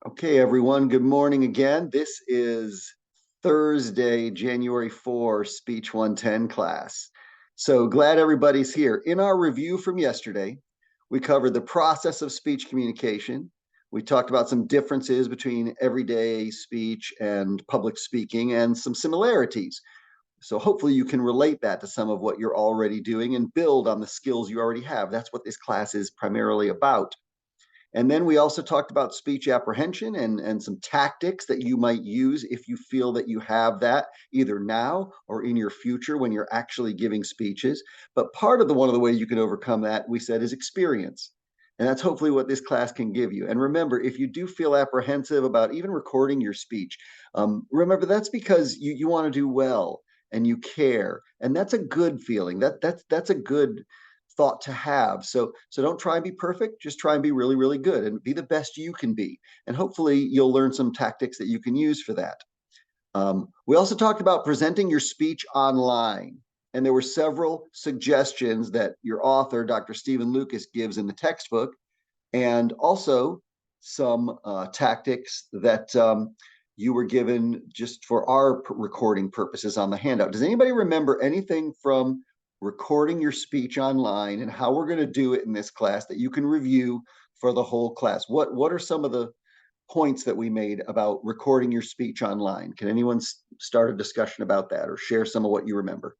Okay, everyone, good morning again. This is Thursday, January 4, Speech 110 class. So glad everybody's here. In our review from yesterday, we covered the process of speech communication. We talked about some differences between everyday speech and public speaking and some similarities. So hopefully you can relate that to some of what you're already doing and build on the skills you already have. That's what this class is primarily about. And then we also talked about speech apprehension and some tactics that you might use if you feel that you have that either now or in your future when you're actually giving speeches. But part of one of the ways you can overcome that, we said, is experience. And that's hopefully what this class can give you. And remember, if you do feel apprehensive about even recording your speech, remember that's because you want to do well and you care. And that's a good feeling. That's a good thought to have. So don't try and be perfect, just try and be really, really good and be the best you can be. And hopefully you'll learn some tactics that you can use for that. We also talked about presenting your speech online. And there were several suggestions that your author, Dr. Stephen Lucas, gives in the textbook, and also some tactics that you were given just for our recording purposes on the handout. Does anybody remember anything from recording your speech online and how we're going to do it in this class that you can review for the whole class? What are some of the points that we made about recording your speech online? Can anyone start a discussion about that or share some of what you remember?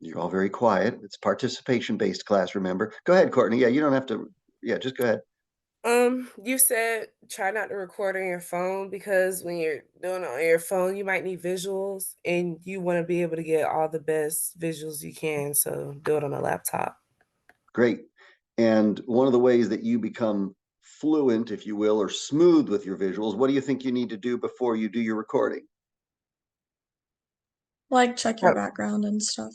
You're all very quiet. It's participation-based class, remember? Go ahead, Courtney. Yeah, you don't have to. Yeah, just go ahead. You said try not to record on your phone because when you're doing it on your phone, you might need visuals and you want to be able to get all the best visuals you can. So do it on a laptop. Great. And one of the ways that you become fluent, if you will, or smooth with your visuals, what do you think you need to do before you do your recording? Like, check your Oh, background and stuff.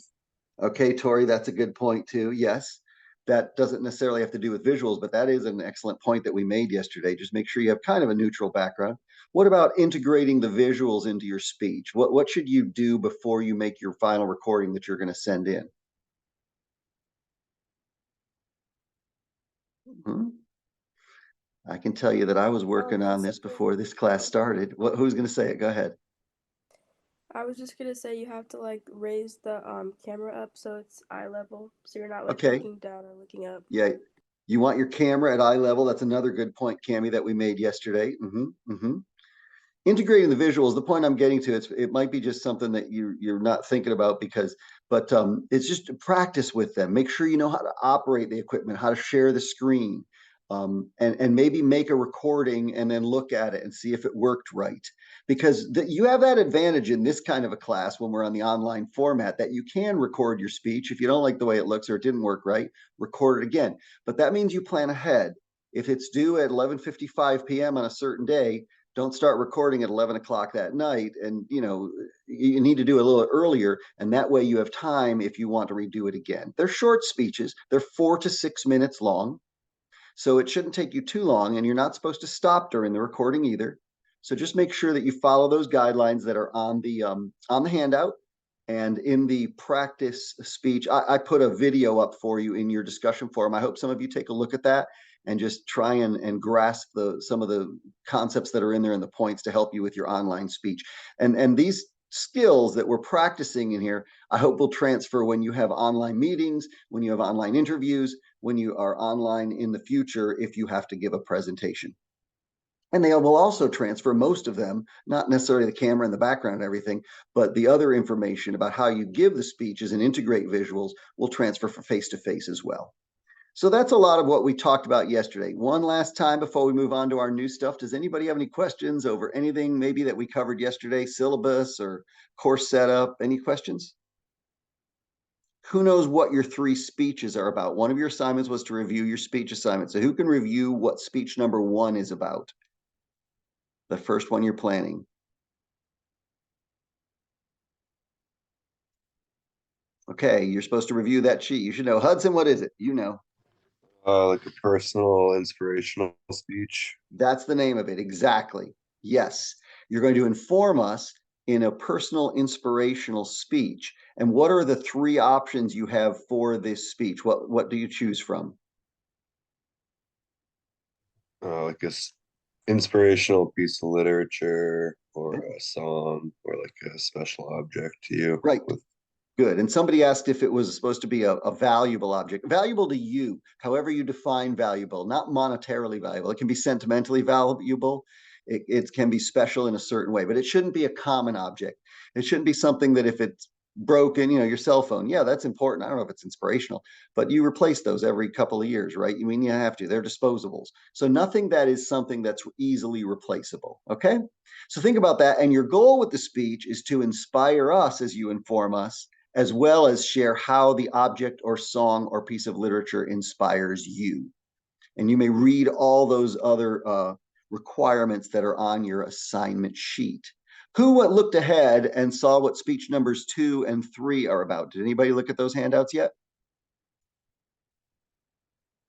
Okay, Tori, that's a good point too. Yes, that doesn't necessarily have to do with visuals, but that is an excellent point that we made yesterday. Just make sure you have kind of a neutral background. What about integrating the visuals into your speech? What should you do before you make your final recording that you're going to send in? Hmm? I can tell you that I was working on this Something. before this class started. Who's going to say it? Go ahead. I was just gonna say you have to like raise the camera up so it's eye level, so you're not like Okay. looking down or looking up. Yeah. You want your camera at eye level. That's another good point, Cami, that we made yesterday. Integrating the visuals, the point I'm getting to, it might be just something that you're not thinking about but it's just to practice with them. Make sure you know how to operate the equipment, how to share the screen, and maybe make a recording and then look at it and see if it worked right. Because you have that advantage in this kind of a class when we're on the online format that you can record your speech. If you don't like the way it looks or it didn't work right, record it again. But that means you plan ahead. If it's due at 11:55 p.m. on a certain day, don't start recording at 11 o'clock that night. And you need to do it a little earlier, and that way you have time if you want to redo it again. They're short speeches, they're 4 to 6 minutes long, so it shouldn't take you too long, and you're not supposed to stop during the recording either. So just make sure that you follow those guidelines that are on the handout. And in the practice speech, I put a video up for you in your discussion forum. I hope some of you take a look at that and just try and grasp some of the concepts that are in there and the points to help you with your online speech. And these skills that we're practicing in here, I hope will transfer when you have online meetings, when you have online interviews, when you are online in the future, if you have to give a presentation. And they will also transfer, most of them, not necessarily the camera and the background and everything, but the other information about how you give the speeches and integrate visuals will transfer for face-to-face as well. So that's a lot of what we talked about yesterday. One last time before we move on to our new stuff, does anybody have any questions over anything maybe that we covered yesterday, syllabus or course setup? Any questions? Who knows what your 3 speeches are about? One of your assignments was to review your speech assignment. So who can review what speech number 1 is about? The first one you're planning. Okay, you're supposed to review that sheet. You should know. Hudson, what is it? You know. Like a personal inspirational speech. That's the name of it. Exactly. Yes. You're going to inform us in a personal inspirational speech? And what are the three options you have for this speech? What do you choose from? Like inspirational piece of literature or a song or like a special object to you. Right. Good. And somebody asked if it was supposed to be a valuable object, valuable to you, however you define valuable, not monetarily valuable. It can be sentimentally valuable. It can be special in a certain way, but it shouldn't be a common object. It shouldn't be something that if it's broken, your cell phone, yeah, that's important. I don't know if it's inspirational, but you replace those every couple of years, right? I mean, you have to. They're disposables. So nothing that is something that's easily replaceable. Okay. So think about that. And your goal with the speech is to inspire us as you inform us, as well as share how the object or song or piece of literature inspires you. And you may read all those other requirements that are on your assignment sheet. Who looked ahead and saw what speech numbers 2 and 3 are about? Did anybody look at those handouts yet?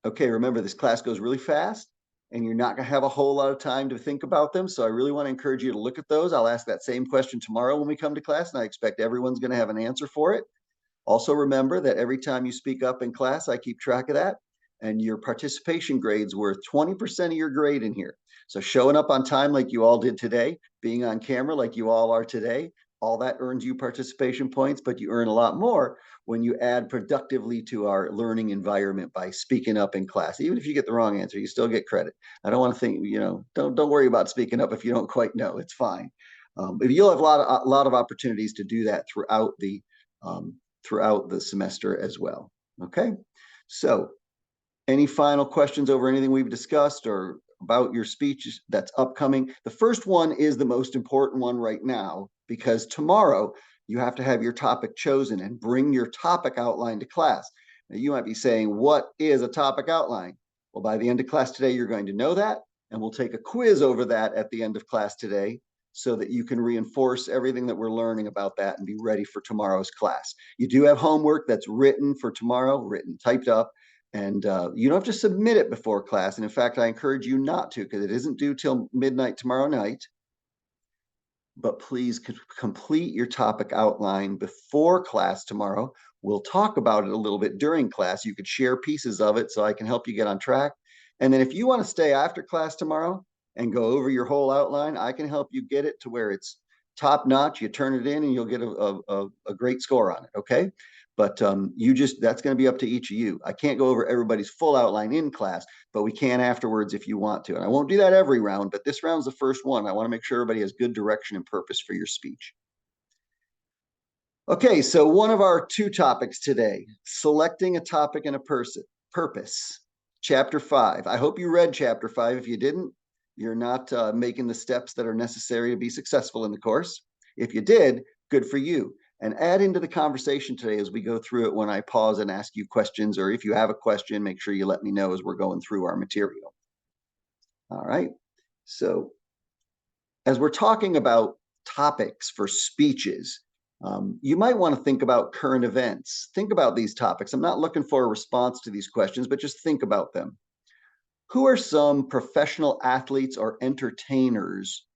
Okay, remember this class goes really fast and you're not going to have a whole lot of time to think about them. So I really want to encourage you to look at those. I'll ask that same question tomorrow when we come to class, and I expect everyone's going to have an answer for it. Also remember that every time you speak up in class, I keep track of that, and your participation grade's worth 20% of your grade in here. So showing up on time like you all did today, being on camera like you all are today, all that earns you participation points, but you earn a lot more when you add productively to our learning environment by speaking up in class. Even if you get the wrong answer, you still get credit. I don't want to think, don't worry about speaking up if you don't quite know. It's fine. But you'll have a lot of opportunities to do that throughout the semester as well. Okay, so any final questions over anything we've discussed or about your speech that's upcoming? The first one is the most important one right now, because tomorrow you have to have your topic chosen and bring your topic outline to class. Now you might be saying, what is a topic outline? Well, by the end of class today, you're going to know that, and we'll take a quiz over that at the end of class today, so that you can reinforce everything that we're learning about that and be ready for tomorrow's class. You do have homework that's written for tomorrow, typed up, and you don't have to submit it before class. And in fact, I encourage you not to, because it isn't due till midnight tomorrow night. But please complete your topic outline before class tomorrow. We'll talk about it a little bit during class. You could share pieces of it so I can help you get on track. And then if you want to stay after class tomorrow and go over your whole outline, I can help you get it to where it's top notch. You turn it in and you'll get a great score on it. Okay. But that's going to be up to each of you. I can't go over everybody's full outline in class, but we can afterwards if you want to. And I won't do that every round, but this round's the first one. I want to make sure everybody has good direction and purpose for your speech. Okay, so one of our two topics today, selecting a topic and a purpose, chapter 5. I hope you read chapter 5. If you didn't, you're not making the steps that are necessary to be successful in the course. If you did, good for you. And add into the conversation today as we go through it when I pause and ask you questions, or if you have a question, make sure you let me know as we're going through our material. All right, so as we're talking about topics for speeches, you might want to think about current events. Think about these topics. I'm not looking for a response to these questions, but just think about them. Who are some professional athletes or entertainers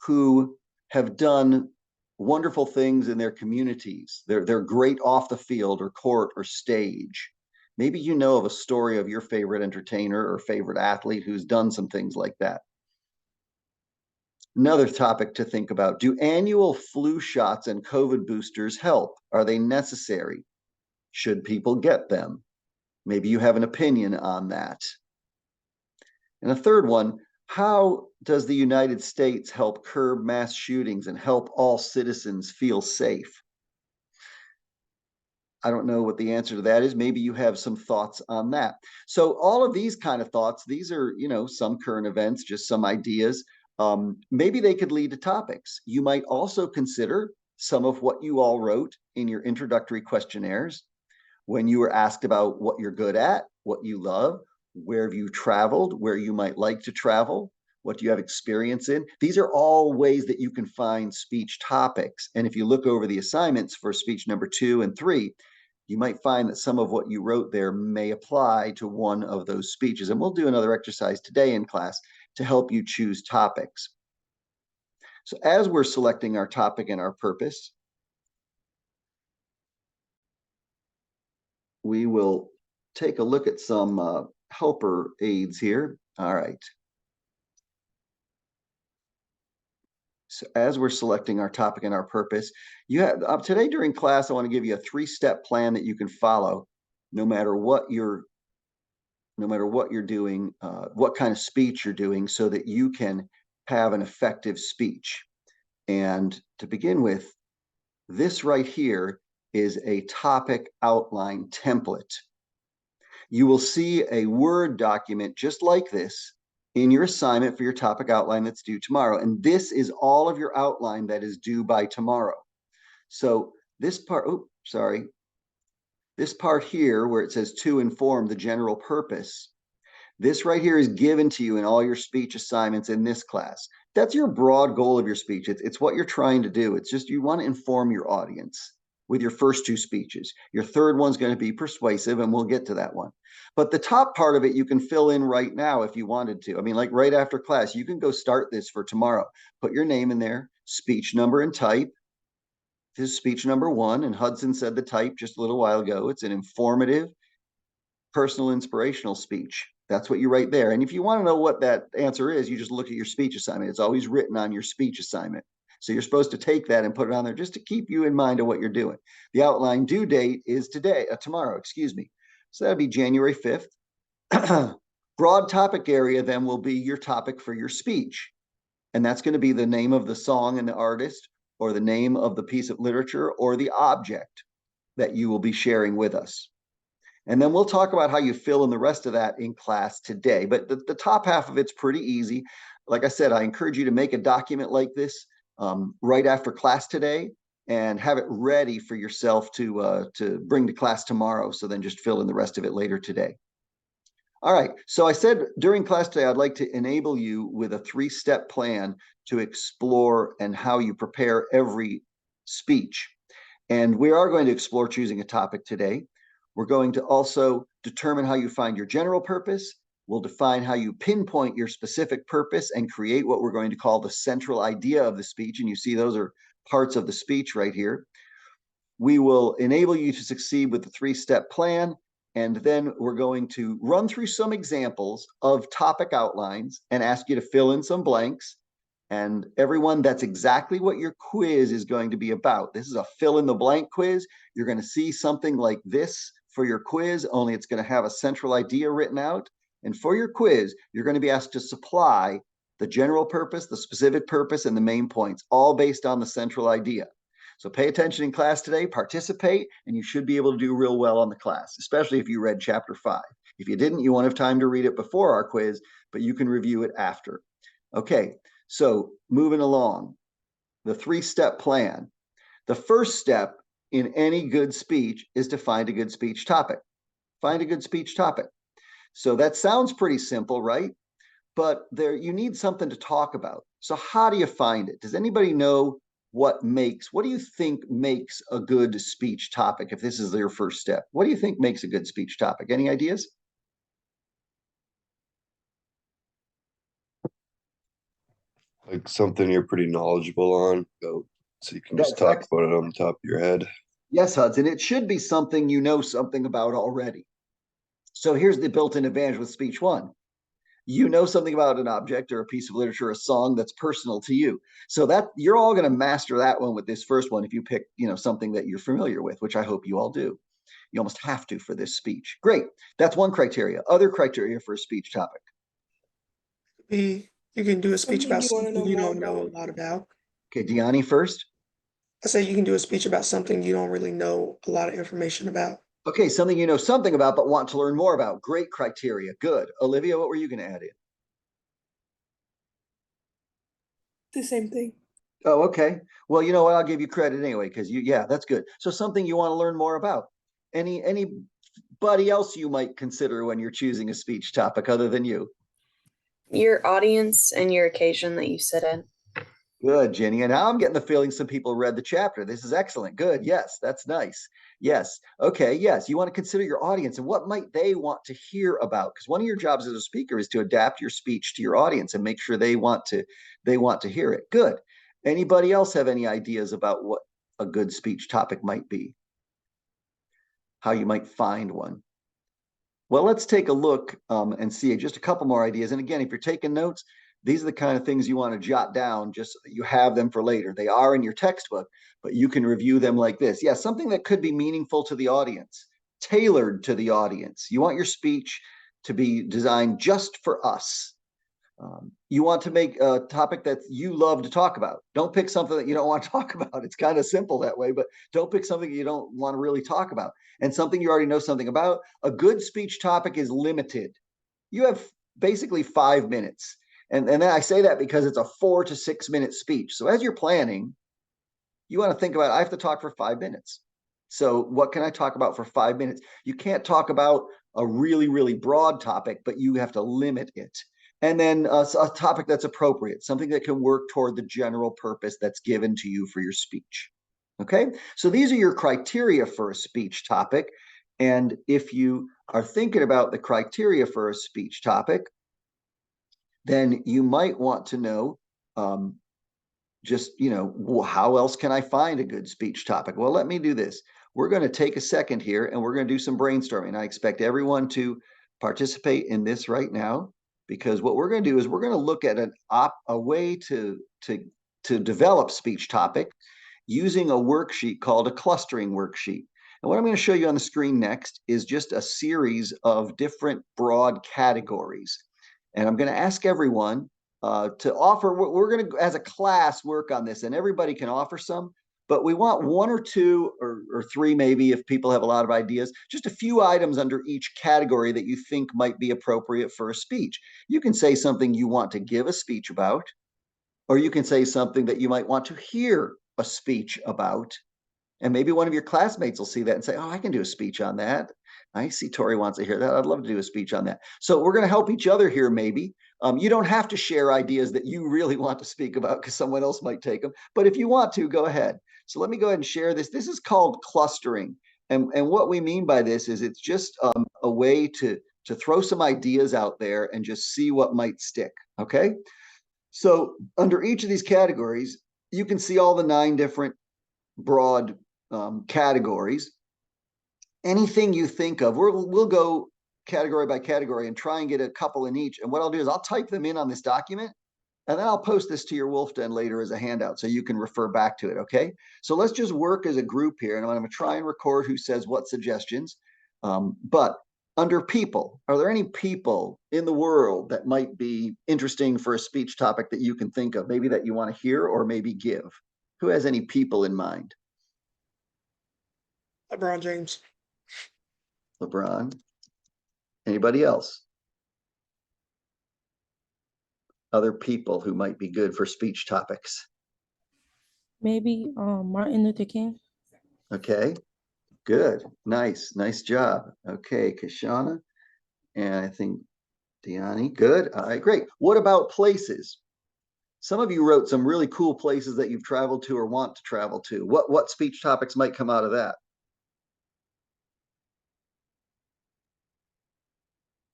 who have done wonderful things in their communities? They're great off the field or court or stage. Maybe you know of a story of your favorite entertainer or favorite athlete who's done some things like that. Another topic to think about: do annual flu shots and COVID boosters help? Are they necessary? Should people get them? Maybe you have an opinion on that. And a third one: how does the United States help curb mass shootings and help all citizens feel safe? I don't know what the answer to that is. Maybe you have some thoughts on that. So all of these kind of thoughts, these are, some current events, just some ideas. Maybe they could lead to topics. You might also consider some of what you all wrote in your introductory questionnaires when you were asked about what you're good at, what you love, where have you traveled, where you might like to travel, what do you have experience in. These are all ways that you can find speech topics. And if you look over the assignments for speech number 2 and 3, you might find that some of what you wrote there may apply to one of those speeches. And we'll do another exercise today in class to help you choose topics. So as we're selecting our topic and our purpose, we will take a look at some helper aids here. All right. So as we're selecting our topic and our purpose, you have today during class, I want to give you a 3-step plan that you can follow no matter what you're doing, what kind of speech you're doing, so that you can have an effective speech. And to begin with, this right here is a topic outline template. You will see a Word document just like this in your assignment for your topic outline that's due tomorrow. And this is all of your outline that is due by tomorrow. So this part, this part here where it says to inform the general purpose, this right here is given to you in all your speech assignments in this class. That's your broad goal of your speech. It's what you're trying to do. It's just you want to inform your audience with your first 2 speeches. Your third one's going to be persuasive, and we'll get to that one. But the top part of it, you can fill in right now if you wanted to. I mean, like right after class, you can go start this for tomorrow. Put your name in there, speech number and type. This is speech number 1, and Hudson said the type just a little while ago. It's an informative, personal, inspirational speech. That's what you write there. And if you want to know what that answer is, you just look at your speech assignment. It's always written on your speech assignment. So you're supposed to take that and put it on there just to keep you in mind of what you're doing. The outline due date is tomorrow, excuse me. So that'll be January 5th. Broad topic area then will be your topic for your speech. And that's going to be the name of the song and the artist, or the name of the piece of literature, or the object that you will be sharing with us. And then we'll talk about how you fill in the rest of that in class today. But the top half of it's pretty easy. Like I said, I encourage you to make a document like this right after class today and have it ready for yourself to bring to class tomorrow. So then just fill in the rest of it later today. All right. So I said during class today, I'd like to enable you with a 3-step plan to explore and how you prepare every speech. And we are going to explore choosing a topic today. We're going to also determine how you find your general purpose. We'll define how you pinpoint your specific purpose and create what we're going to call the central idea of the speech. And you see those are parts of the speech right here. We will enable you to succeed with the 3-step plan. And then we're going to run through some examples of topic outlines and ask you to fill in some blanks. And everyone, that's exactly what your quiz is going to be about. This is a fill in the blank quiz. You're going to see something like this for your quiz, only it's going to have a central idea written out. And for your quiz, you're going to be asked to supply the general purpose, the specific purpose, and the main points, all based on the central idea. So pay attention in class today, participate, and you should be able to do real well on the class, especially if you read chapter 5. If you didn't, you won't have time to read it before our quiz, but you can review it after. Okay. So moving along, the 3-step plan. The first step in any good speech is to find a good speech topic. Find a good speech topic. So that sounds pretty simple, right? But you need something to talk about. So how do you find it? Does anybody know what do you think makes a good speech topic if this is your first step? What do you think makes a good speech topic? Any ideas? Like something you're pretty knowledgeable on, so you can just talk about it on the top of your head. Yes, Hudson, it should be something you know something about already. So here's the built-in advantage with speech 1. You know something about an object or a piece of literature, a song that's personal to you. So that you're all going to master that one with this first one if you pick, something that you're familiar with, which I hope you all do. You almost have to for this speech. Great. That's one criteria. Other criteria for a speech topic. You can do a speech Something about you wanna something know you more don't know a about. lot about. Okay, Deani first. I say you can do a speech about something you don't really know a lot of information about. Okay, something you know something about but want to learn more about. Great criteria. Good. Olivia, what were you going to add in? The same thing. Oh, okay. Well, you know what? I'll give you credit anyway, because that's good. So something you want to learn more about. Anybody else you might consider when you're choosing a speech topic other than you? Your audience and your occasion that you sit in. Good, Jenny. And now I'm getting the feeling some people read the chapter. This is excellent. Good. Yes, that's nice. Yes. Okay. Yes. You want to consider your audience and what might they want to hear about? Because one of your jobs as a speaker is to adapt your speech to your audience and make sure they want to hear it. Good. Anybody else have any ideas about what a good speech topic might be? How you might find one? Well, let's take a look and see just a couple more ideas. And again, if you're taking notes, these are the kind of things you want to jot down just so that you have them for later. They are in your textbook, but you can review them like this. Yeah, something that could be meaningful to the audience, tailored to the audience. You want your speech to be designed just for us. You want to make a topic that you love to talk about. Don't pick something that you don't want to talk about. It's kind of simple that way, but don't pick something you don't want to really talk about. And something you already know something about. A good speech topic is limited. You have basically 5 minutes. And then I say that because it's a 4 to 6 minute speech. So as you're planning, you want to think about, I have to talk for 5 minutes. So what can I talk about for 5 minutes? You can't talk about a really, really broad topic, but you have to limit it. And then a topic that's appropriate, something that can work toward the general purpose that's given to you for your speech. Okay, so these are your criteria for a speech topic. And if you are thinking about the criteria for a speech topic, then you might want to know just, how else can I find a good speech topic? Well, let me do this. We're going to take a second here and we're going to do some brainstorming. I expect everyone to participate in this right now, because what we're going to do is we're going to look at a way to develop speech topic using a worksheet called a clustering worksheet. And what I'm going to show you on the screen next is just a series of different broad categories. And I'm going to ask everyone to offer, we're going to, as a class, work on this, and everybody can offer some, but we want 1 or 2 or 3, maybe, if people have a lot of ideas, just a few items under each category that you think might be appropriate for a speech. You can say something you want to give a speech about, or you can say something that you might want to hear a speech about. And maybe one of your classmates will see that and say, oh, I can do a speech on that. I see Tori wants to hear that. I'd love to do a speech on that. So we're going to help each other here, maybe. You don't have to share ideas that you really want to speak about because someone else might take them. But if you want to, go ahead. So let me go ahead and share this. This is called clustering. And what we mean by this is it's just a way to throw some ideas out there and just see what might stick. Okay. So under each of these categories, you can see all the 9 different broad categories. Anything you think of, we'll go category by category and try and get a couple in each. And what I'll do is I'll type them in on this document, and then I'll post this to your Wolf Den later as a handout so you can refer back to it, okay? So let's just work as a group here, and I'm going to try and record who says what suggestions. But under people, are there any people in the world that might be interesting for a speech topic that you can think of, maybe that you want to hear or maybe give? Who has any people in mind? LeBron James. LeBron. Anybody else? Other people who might be good for speech topics? Maybe Martin Luther King. Okay, good. Nice job. Okay, Kashana. And I think Deani. Good. All right, great. What about places? Some of you wrote some really cool places that you've traveled to or want to travel to. What speech topics might come out of that?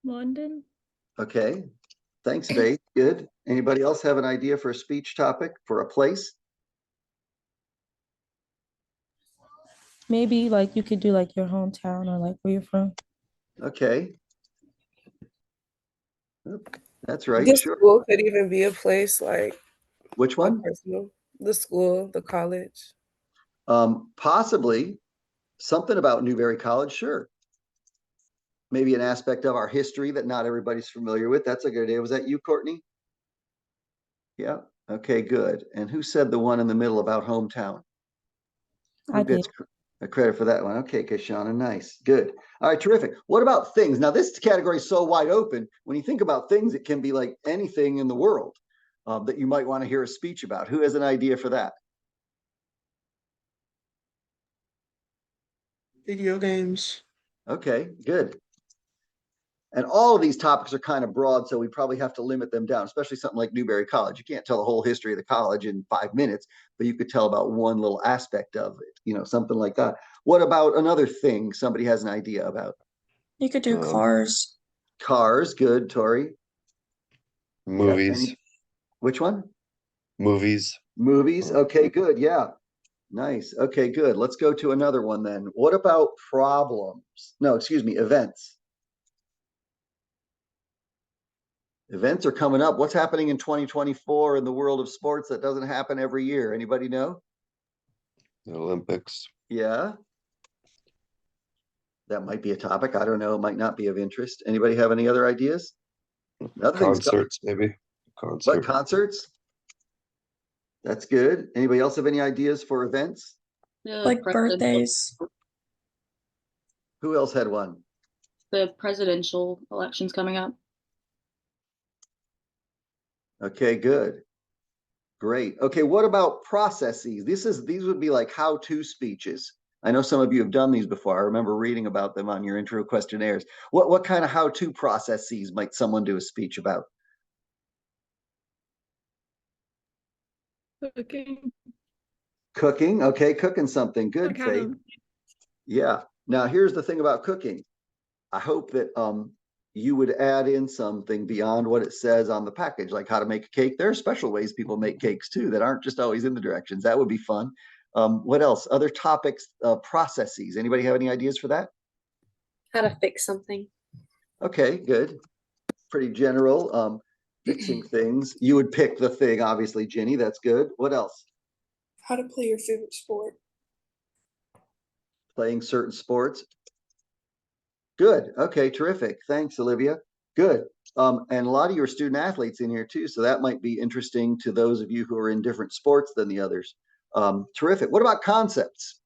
London. Okay. Thanks, Faith. Good. Anybody else have an idea for a speech topic for a place? Maybe like you could do like your hometown or like where you're from. Okay. That's right. The Sure. school could even be a place like Which a one? personal, the school, the college. Possibly something about Newberry College. Sure. Maybe an aspect of our history that not everybody's familiar with. That's a good idea. Was that you, Courtney? Yeah. Okay, good. And who said the one in the middle about hometown? I Who did. gets credit for that one? Okay, Kashana, nice. Good. All right, terrific. What about things? Now, this category is so wide open. When you think about things, it can be like anything in the world that you might want to hear a speech about. Who has an idea for that? Video games. Okay, good. And all of these topics are kind of broad, so we probably have to limit them down, especially something like Newberry College. You can't tell the whole history of the college in 5 minutes, but you could tell about one little aspect of it, something like that. What about another thing somebody has an idea about? You could do cars. Cars, good, Tori. Movies. Which one? Movies. Movies. Okay, good. Yeah. Nice. Okay, good. Let's go to another one then. What about problems? No, excuse me, events. Events are coming up. What's happening in 2024 in the world of sports that doesn't happen every year? Anybody know? The Olympics. Yeah. That might be a topic. I don't know. It might not be of interest. Anybody have any other ideas? Concerts, maybe. What, Concert. concerts? That's good. Anybody else have any ideas for events? Like birthdays. Who else had one? The presidential elections coming up. Okay, good. Great. Okay, what about processes? These would be like how-to speeches. I know some of you have done these before. I remember reading about them on your intro questionnaires. What kind of how-to processes might someone do a speech about? Cooking. Cooking. Okay, cooking something. Good, What kind Faith. of Yeah. Now here's the thing about cooking. I hope that you would add in something beyond what it says on the package, like how to make a cake. There are special ways people make cakes too that aren't just always in the directions. That would be fun. What else? Other topics, processes. Anybody have any ideas for that? How to fix something. Okay, good. Pretty general. Fixing things. You would pick the thing, obviously, Ginny. That's good. What else? How to play your favorite sport. Playing certain sports. Good. Okay, terrific. Thanks, Olivia. Good. And a lot of your student athletes in here too, so that might be interesting to those of you who are in different sports than the others. Terrific. What about concepts?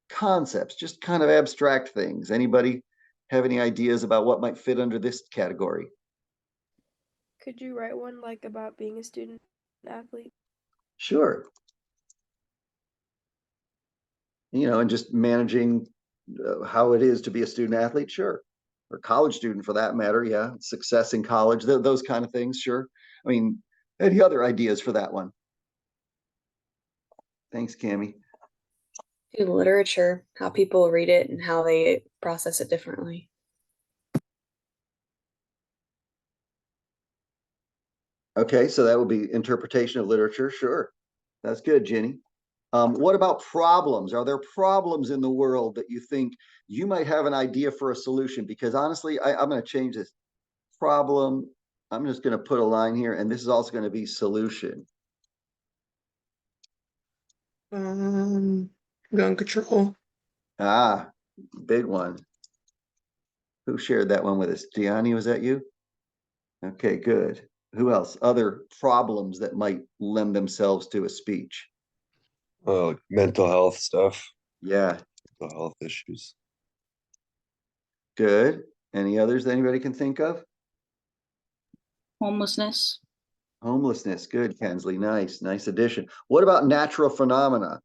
Concepts, just kind of abstract things. Anybody have any ideas about what might fit under this category? Could you write one like about being a student athlete? Sure. You know, and just managing how it is to be a student athlete, sure. Or college student for that matter, yeah. Success in college, those kind of things, sure. I mean, any other ideas for that one? Thanks, Cammie. Do literature, how people read it and how they process it differently. Okay, so that would be interpretation of literature, sure. That's good, Jenny. What about problems? Are there problems in the world that you think you might have an idea for a solution? Because honestly, I'm going to change this. Problem, I'm just going to put a line here, and this is also going to be solution. Gun control. Ah, big one. Who shared that one with us? Gianni, was that you? Okay, good. Who else? Other problems that might lend themselves to a speech. Like mental health stuff. Yeah, Mental health issues. good. Any others that anybody can think of? Homelessness. Homelessness, good, Kensley. Nice, nice addition. What about natural phenomena?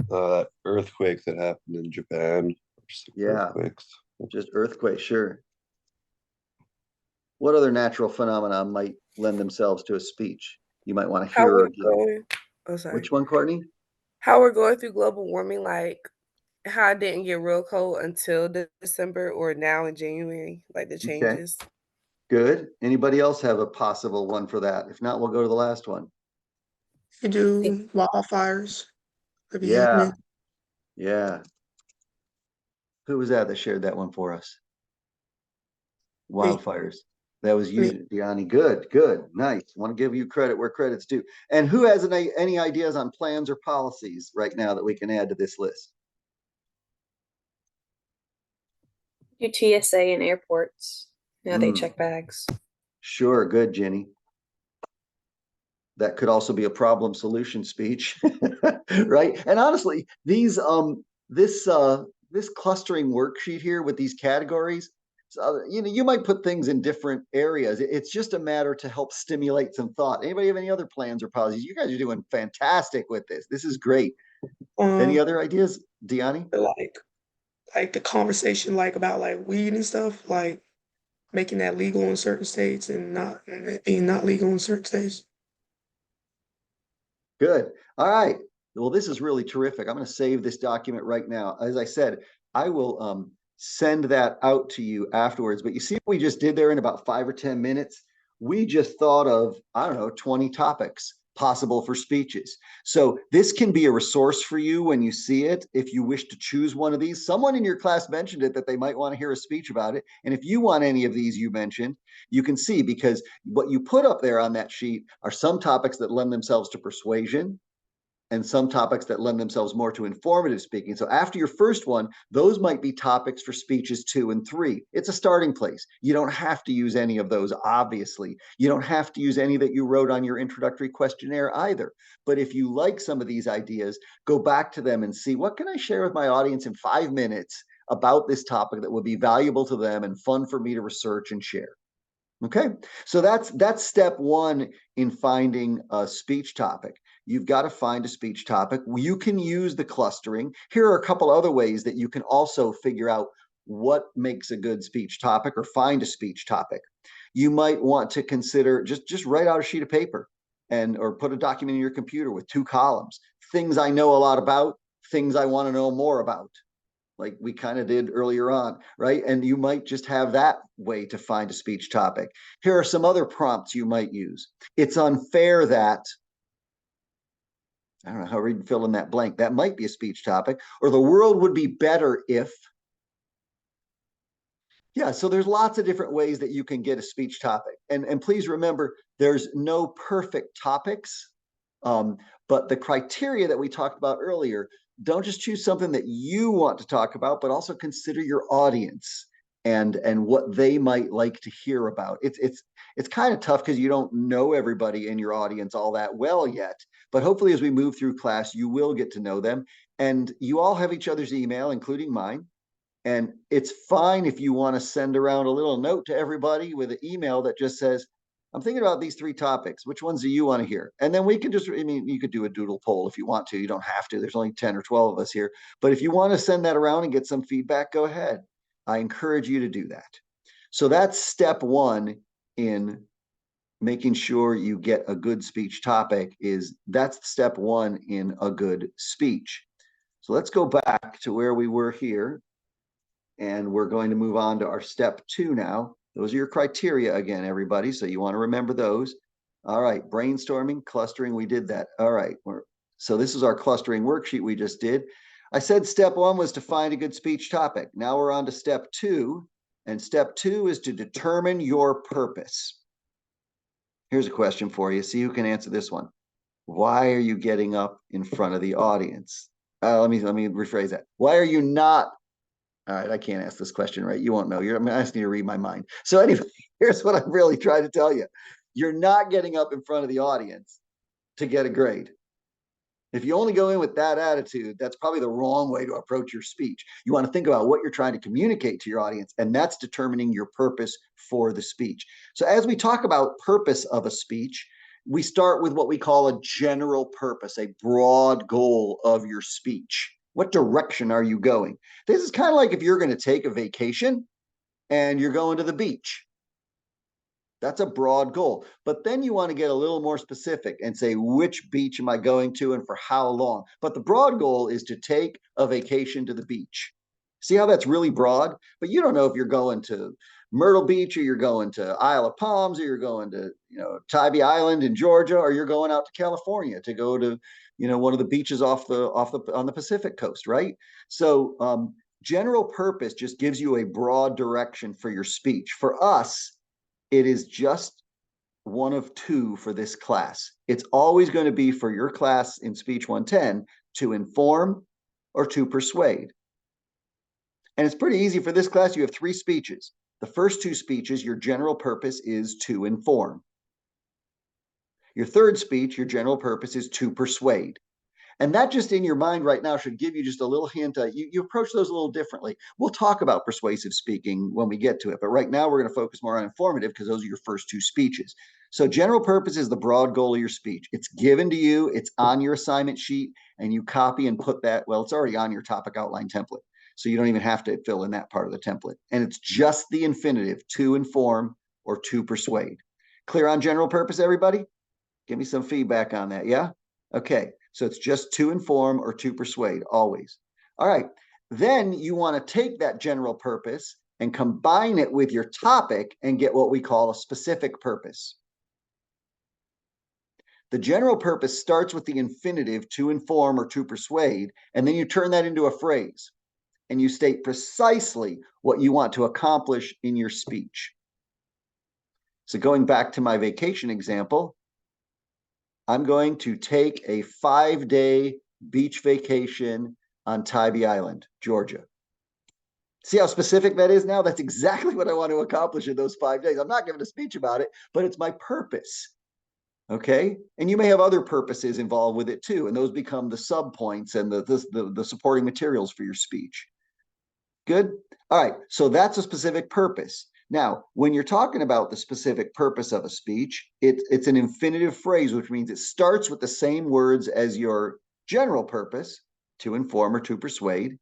That earthquake that happened in Japan. Yeah. Earthquakes. Just earthquake, sure. What other natural phenomena might lend themselves to a speech? You might want to How hear we're again. going. Oh, sorry. Which one, Courtney? How we're going through global warming, like how it didn't get real cold until December or now in January, like the changes. Good. Anybody else have a possible one for that? If not, we'll go to the last one. You do wildfires. Could be Yeah. happening. Yeah. Who was that shared that one for us? Wildfires. That was you, Deani. Good, good, nice. Want to give you credit where credit's due. And who has any ideas on plans or policies right now that we can add to this list? Do TSA in airports. Yeah, they Mm. check bags. Sure, good, Jenny. That could also be a problem solution speech, right? And honestly, these this clustering worksheet here with these categories, you know, you might put things in different areas. It's just a matter to help stimulate some thought. Anybody have any other plans or policies? You guys are doing fantastic with this. This is great. Any other ideas, Deani? Like the conversation like about like weed and stuff, like making that legal in certain states and not being not legal in certain states. Good. All right. Well, this is really terrific. I'm going to save this document right now. As I said, I will send that out to you afterwards. But you see what we just did there in about 5 or 10 minutes? We just thought of, I don't know, 20 topics possible for speeches. So this can be a resource for you when you see it. If you wish to choose one of these, someone in your class mentioned it that they might want to hear a speech about it. And if you want any of these you mentioned, you can see, because what you put up there on that sheet are some topics that lend themselves to persuasion and some topics that lend themselves more to informative speaking. So after your first one, those might be topics for speeches 2 and 3. It's a starting place. You don't have to use any of those, obviously. You don't have to use any that you wrote on your introductory questionnaire either. But if you like some of these ideas, go back to them and see, what can I share with my audience in 5 minutes about this topic that would be valuable to them and fun for me to research and share? Okay, so that's step one in finding a speech topic. You've got to find a speech topic. You can use the clustering. Here are a couple other ways that you can also figure out what makes a good speech topic or find a speech topic. You might want to consider just write out a sheet of paper or put a document in your computer with 2 columns. Things I know a lot about, things I want to know more about, like we kind of did earlier on, right? And you might just have that way to find a speech topic. Here are some other prompts you might use. It's unfair that, I don't know how you fill in that blank. That might be a speech topic. Or the world would be better if. Yeah, so there's lots of different ways that you can get a speech topic. And please remember, there's no perfect topics, but the criteria that we talked about earlier, don't just choose something that you want to talk about, but also consider your audience and what they might like to hear about. It's kind of tough because you don't know everybody in your audience all that well yet, but hopefully as we move through class, you will get to know them. And you all have each other's email, including mine. And it's fine if you want to send around a little note to everybody with an email that just says, I'm thinking about these 3 topics. Which ones do you want to hear? And then we can just, I mean, you could do a doodle poll if you want to. You don't have to. There's only 10 or 12 of us here. But if you want to send that around and get some feedback, go ahead. I encourage you to do that. So that's step 1 in making sure you get a good speech topic. That's step 1 in a good speech. So let's go back to where we were here. And we're going to move on to our step 2 now. Those are your criteria again, everybody. So you want to remember those. All right, brainstorming, clustering, we did that. All right, so this is our clustering worksheet we just did. I said step 1 was to find a good speech topic. Now we're on to step 2. And step 2 is to determine your purpose. Here's a question for you. See who can answer this one. Why are you getting up in front of the audience? Let me rephrase that. Why are you not? All right, I can't ask this question, right? You won't know. I'm asking you to read my mind. So anyway, here's what I'm really trying to tell you. You're not getting up in front of the audience to get a grade. If you only go in with that attitude, that's probably the wrong way to approach your speech. You want to think about what you're trying to communicate to your audience, and that's determining your purpose for the speech. So as we talk about purpose of a speech, we start with what we call a general purpose, a broad goal of your speech. What direction are you going? This is kind of like if you're going to take a vacation and you're going to the beach. That's a broad goal. But then you want to get a little more specific and say, which beach am I going to and for how long? But the broad goal is to take a vacation to the beach. See how that's really broad? But you don't know if you're going to Myrtle Beach or you're going to Isle of Palms or you're going to, Tybee Island in Georgia, or you're going out to California to go to, one of the beaches on the Pacific coast, right? So general purpose just gives you a broad direction for your speech. For us, it is just one of 2 for this class. It's always going to be for your class in Speech 110 to inform or to persuade. And it's pretty easy for this class. You have 3 speeches. The first 2 speeches, your general purpose is to inform. Your third speech, your general purpose is to persuade. And that just in your mind right now should give you just a little hint. You approach those a little differently. We'll talk about persuasive speaking when we get to it. But right now we're going to focus more on informative because those are your first 2 speeches. So general purpose is the broad goal of your speech. It's given to you. It's on your assignment sheet. And you copy and put that. Well, it's already on your topic outline template. So you don't even have to fill in that part of the template. And it's just the infinitive, to inform or to persuade. Clear on general purpose, everybody? Give me some feedback on that. Yeah? Okay. So it's just to inform or to persuade, always. All right. Then you want to take that general purpose and combine it with your topic and get what we call a specific purpose. The general purpose starts with the infinitive to inform or to persuade, and then you turn that into a phrase and you state precisely what you want to accomplish in your speech. So going back to my vacation example, I'm going to take a 5-day beach vacation on Tybee Island, Georgia. See how specific that is now? That's exactly what I want to accomplish in those 5 days. I'm not giving a speech about it, but it's my purpose. Okay. And you may have other purposes involved with it too. And those become the subpoints and the supporting materials for your speech. Good. All right. So that's a specific purpose. Now, when you're talking about the specific purpose of a speech, it's an infinitive phrase, which means it starts with the same words as your general purpose, to inform or to persuade.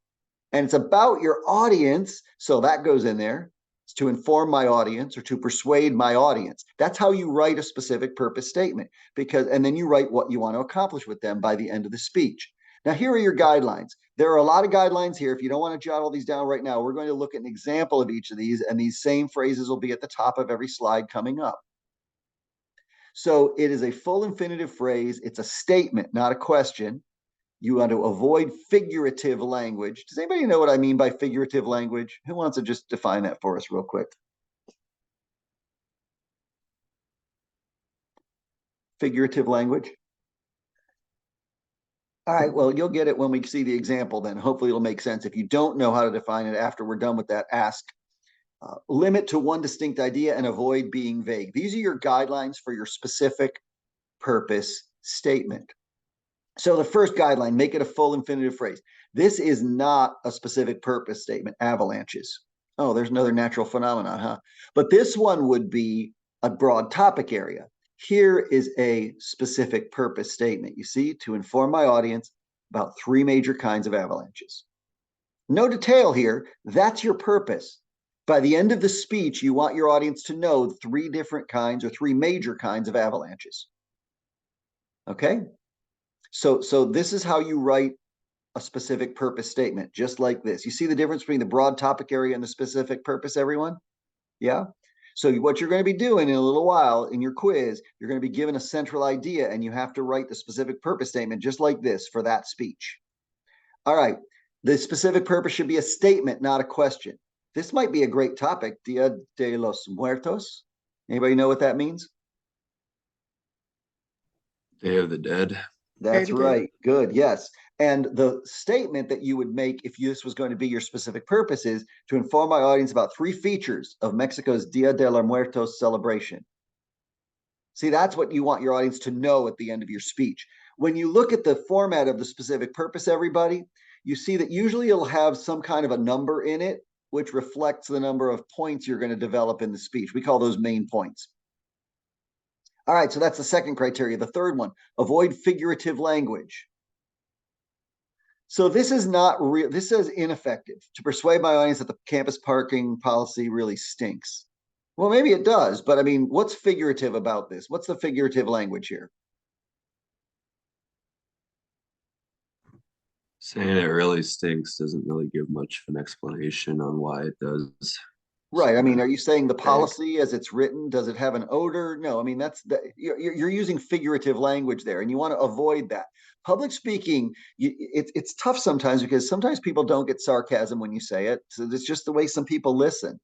And it's about your audience. So that goes in there. It's to inform my audience or to persuade my audience. That's how you write a specific purpose statement, and then you write what you want to accomplish with them by the end of the speech. Now, here are your guidelines. There are a lot of guidelines here. If you don't want to jot all these down right now, we're going to look at an example of each of these, and these same phrases will be at the top of every slide coming up. So it is a full infinitive phrase. It's a statement, not a question. You want to avoid figurative language. Does anybody know what I mean by figurative language? Who wants to just define that for us real quick? Figurative language. All right, well, you'll get it when we see the example then. Hopefully it'll make sense. If you don't know how to define it after we're done with that, ask. Limit to one distinct idea and avoid being vague. These are your guidelines for your specific purpose statement. So the first guideline, make it a full infinitive phrase. This is not a specific purpose statement, avalanches. Oh, there's another natural phenomenon, huh? But this one would be a broad topic area. Here is a specific purpose statement. You see, to inform my audience about 3 major kinds of avalanches. No detail here. That's your purpose. By the end of the speech, you want your audience to know 3 different kinds or 3 major kinds of avalanches. Okay? So this is how you write a specific purpose statement, just like this. You see the difference between the broad topic area and the specific purpose, everyone? Yeah? So what you're going to be doing in a little while in your quiz, you're going to be given a central idea, and you have to write the specific purpose statement just like this for that speech. All right. The specific purpose should be a statement, not a question. This might be a great topic, Dia de los Muertos. Anybody know what that means? Day of the Dead. That's right. Good. Yes. And the statement that you would make if this was going to be your specific purpose is to inform my audience about 3 features of Mexico's Dia de los Muertos celebration. See, that's what you want your audience to know at the end of your speech. When you look at the format of the specific purpose, everybody, you see that usually it'll have some kind of a number in it, which reflects the number of points you're going to develop in the speech. We call those main points. All right, so that's the second criteria. The third one, avoid figurative language. So this is not real. This says ineffective. To persuade my audience that the campus parking policy really stinks. Well, maybe it does, but I mean, what's figurative about this? What's the figurative language here? Saying it really stinks doesn't really give much of an explanation on why it does. Right. I mean, are you saying the policy as it's written, does it have an odor? No, I mean, you're using figurative language there, and you want to avoid that. Public speaking, it's tough sometimes because sometimes people don't get sarcasm when you say it. So it's just the way some people listen.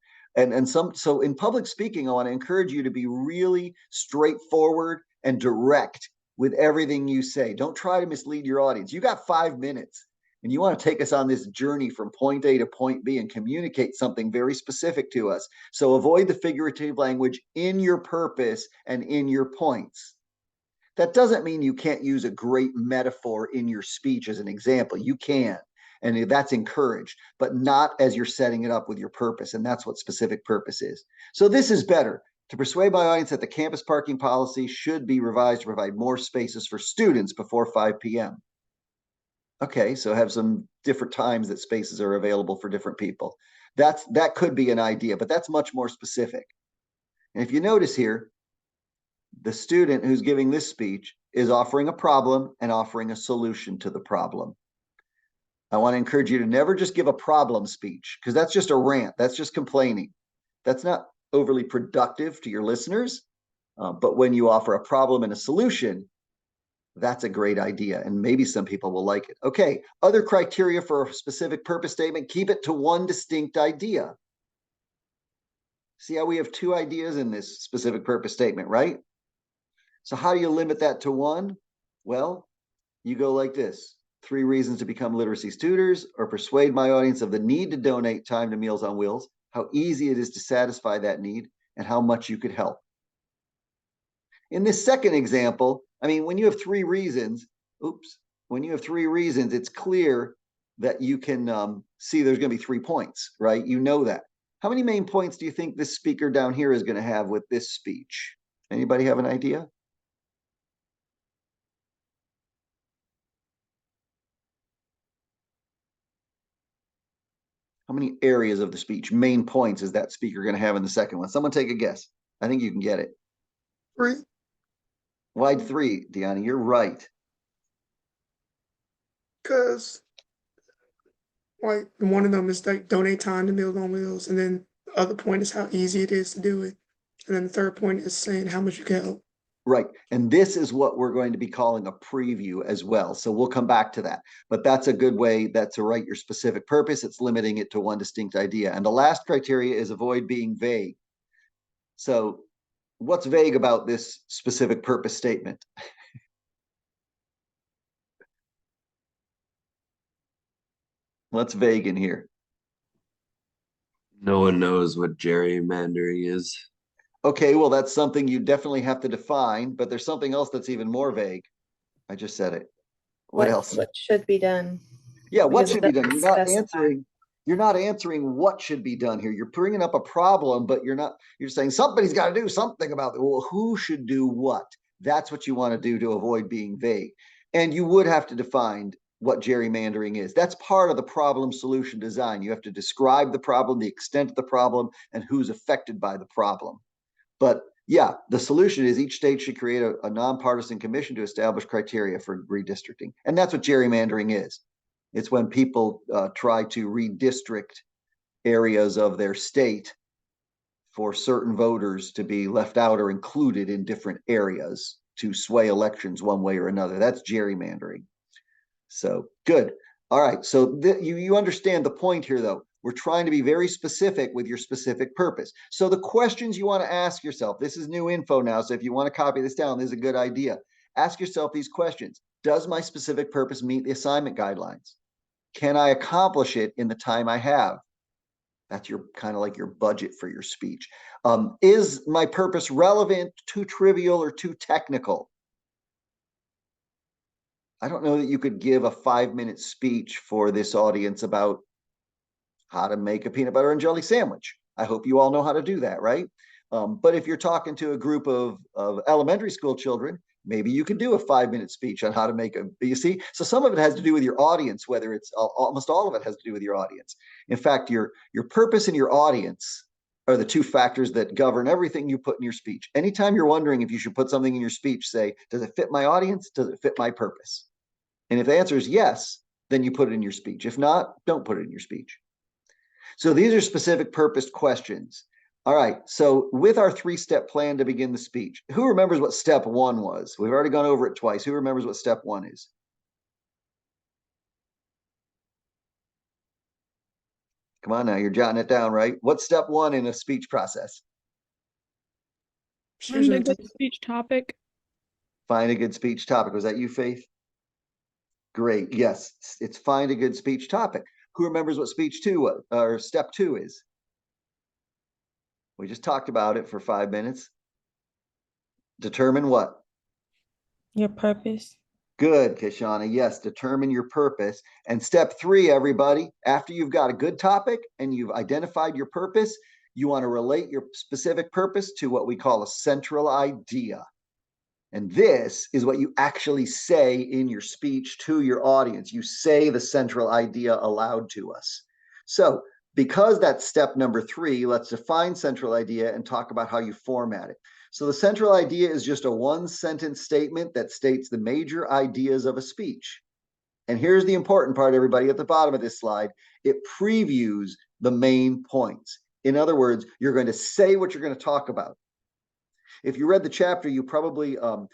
So in public speaking, I want to encourage you to be really straightforward and direct with everything you say. Don't try to mislead your audience. You got 5 minutes. And you want to take us on this journey from point A to point B and communicate something very specific to us. So avoid the figurative language in your purpose and in your points. That doesn't mean you can't use a great metaphor in your speech as an example. You can, and that's encouraged, but not as you're setting it up with your purpose. And that's what specific purpose is. So this is better. To persuade my audience that the campus parking policy should be revised to provide more spaces for students before 5 p.m. Okay, so have some different times that spaces are available for different people. That could be an idea, but that's much more specific. And if you notice here, the student who's giving this speech is offering a problem and offering a solution to the problem. I want to encourage you to never just give a problem speech, because that's just a rant. That's just complaining. That's not overly productive to your listeners. But when you offer a problem and a solution, that's a great idea. And maybe some people will like it. Okay, other criteria for a specific purpose statement, keep it to one distinct idea. See how we have two ideas in this specific purpose statement, right? So how do you limit that to one? Well, you go like this: 3 reasons to become literacy tutors, or persuade my audience of the need to donate time to Meals on Wheels, how easy it is to satisfy that need, and how much you could help. In this second example, I mean, when you have 3 reasons, when you have 3 reasons, it's clear that you can see there's going to be 3 points, right? You know that. How many main points do you think this speaker down here is going to have with this speech? Anybody have an idea? How many areas of the speech, main points, is that speaker going to have in the second one? Someone take a guess. I think you can get it. 3. Wide 3, Deanna, you're right. Because like one of them is like donate time to Meals on Wheels, and then the other point is how easy it is to do it, and then the third point is saying how much you can help. Right. And this is what we're going to be calling a preview as well. So we'll come back to that. But that's a good way to write your specific purpose. It's limiting it to one distinct idea. And the last criteria is avoid being vague. So what's vague about this specific purpose statement? What's vague in here? No one knows what gerrymandering is. Okay, well, that's something you definitely have to define, but there's something else that's even more vague. I just said it. What else? What should be done? Yeah, what Because it should be done? doesn't You're not specify. answering. You're not answering what should be done here. You're bringing up a problem, but you're saying somebody's got to do something about it. Well, who should do what? That's what you want to do to avoid being vague. And you would have to define what gerrymandering is. That's part of the problem solution design. You have to describe the problem, the extent of the problem, and who's affected by the problem. But yeah, the solution is each state should create a nonpartisan commission to establish criteria for redistricting. And that's what gerrymandering is. It's when people try to redistrict areas of their state for certain voters to be left out or included in different areas to sway elections one way or another. That's gerrymandering. So good. All right. So you understand the point here, though. We're trying to be very specific with your specific purpose. So the questions you want to ask yourself, this is new info now. So if you want to copy this down, this is a good idea. Ask yourself these questions. Does my specific purpose meet the assignment guidelines? Can I accomplish it in the time I have? That's your kind of like your budget for your speech. Is my purpose relevant, too trivial, or too technical? I don't know that you could give a 5-minute speech for this audience about how to make a peanut butter and jelly sandwich. I hope you all know how to do that, right? But if you're talking to a group of elementary school children, maybe you can do a 5-minute speech on how to make you see? So some of it has to do with your audience, whether it's almost all of it has to do with your audience. In fact, your purpose and your audience are the 2 factors that govern everything you put in your speech. Anytime you're wondering if you should put something in your speech, say, does it fit my audience? Does it fit my purpose? And if the answer is yes, then you put it in your speech. If not, don't put it in your speech. So these are specific purposed questions. All right. So with our 3-step plan to begin the speech, who remembers what step 1 was? We've already gone over it twice. Who remembers what step 1 is? Come on now, you're jotting it down, right? What's step 1 in a speech process? Choosing Find a a good speech topic. Find a good speech topic. Was that you, Faith? Great. Yes, it's find a good speech topic. Who remembers what speech 2 was, or step 2 is? We just talked about it for 5 minutes. Determine what? Your purpose. Good, Kishana. Yes, determine your purpose. And step 3, everybody, after you've got a good topic and you've identified your purpose, you want to relate your specific purpose to what we call a central idea. And this is what you actually say in your speech to your audience. You say the central idea aloud to us. So because that's step number 3, let's define central idea and talk about how you format it. So the central idea is just a 1-sentence statement that states the major ideas of a speech. And here's the important part, everybody, at the bottom of this slide. It previews the main points. In other words, you're going to say what you're going to talk about. If you read the chapter, you probably will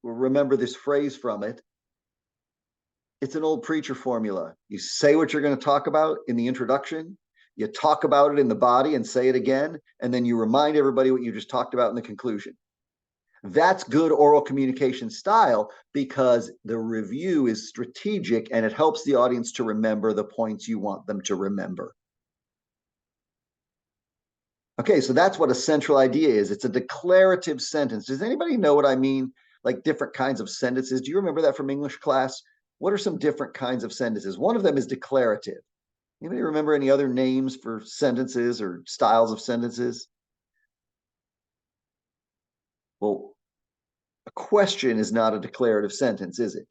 remember this phrase from it. It's an old preacher formula. You say what you're going to talk about in the introduction, you talk about it in the body and say it again, and then you remind everybody what you just talked about in the conclusion. That's good oral communication style because the review is strategic and it helps the audience to remember the points you want them to remember. Okay, so that's what a central idea is. It's a declarative sentence. Does anybody know what I mean? Like different kinds of sentences. Do you remember that from English class? What are some different kinds of sentences? One of them is declarative. Anybody remember any other names for sentences or styles of sentences? Well, a question is not a declarative sentence, is it?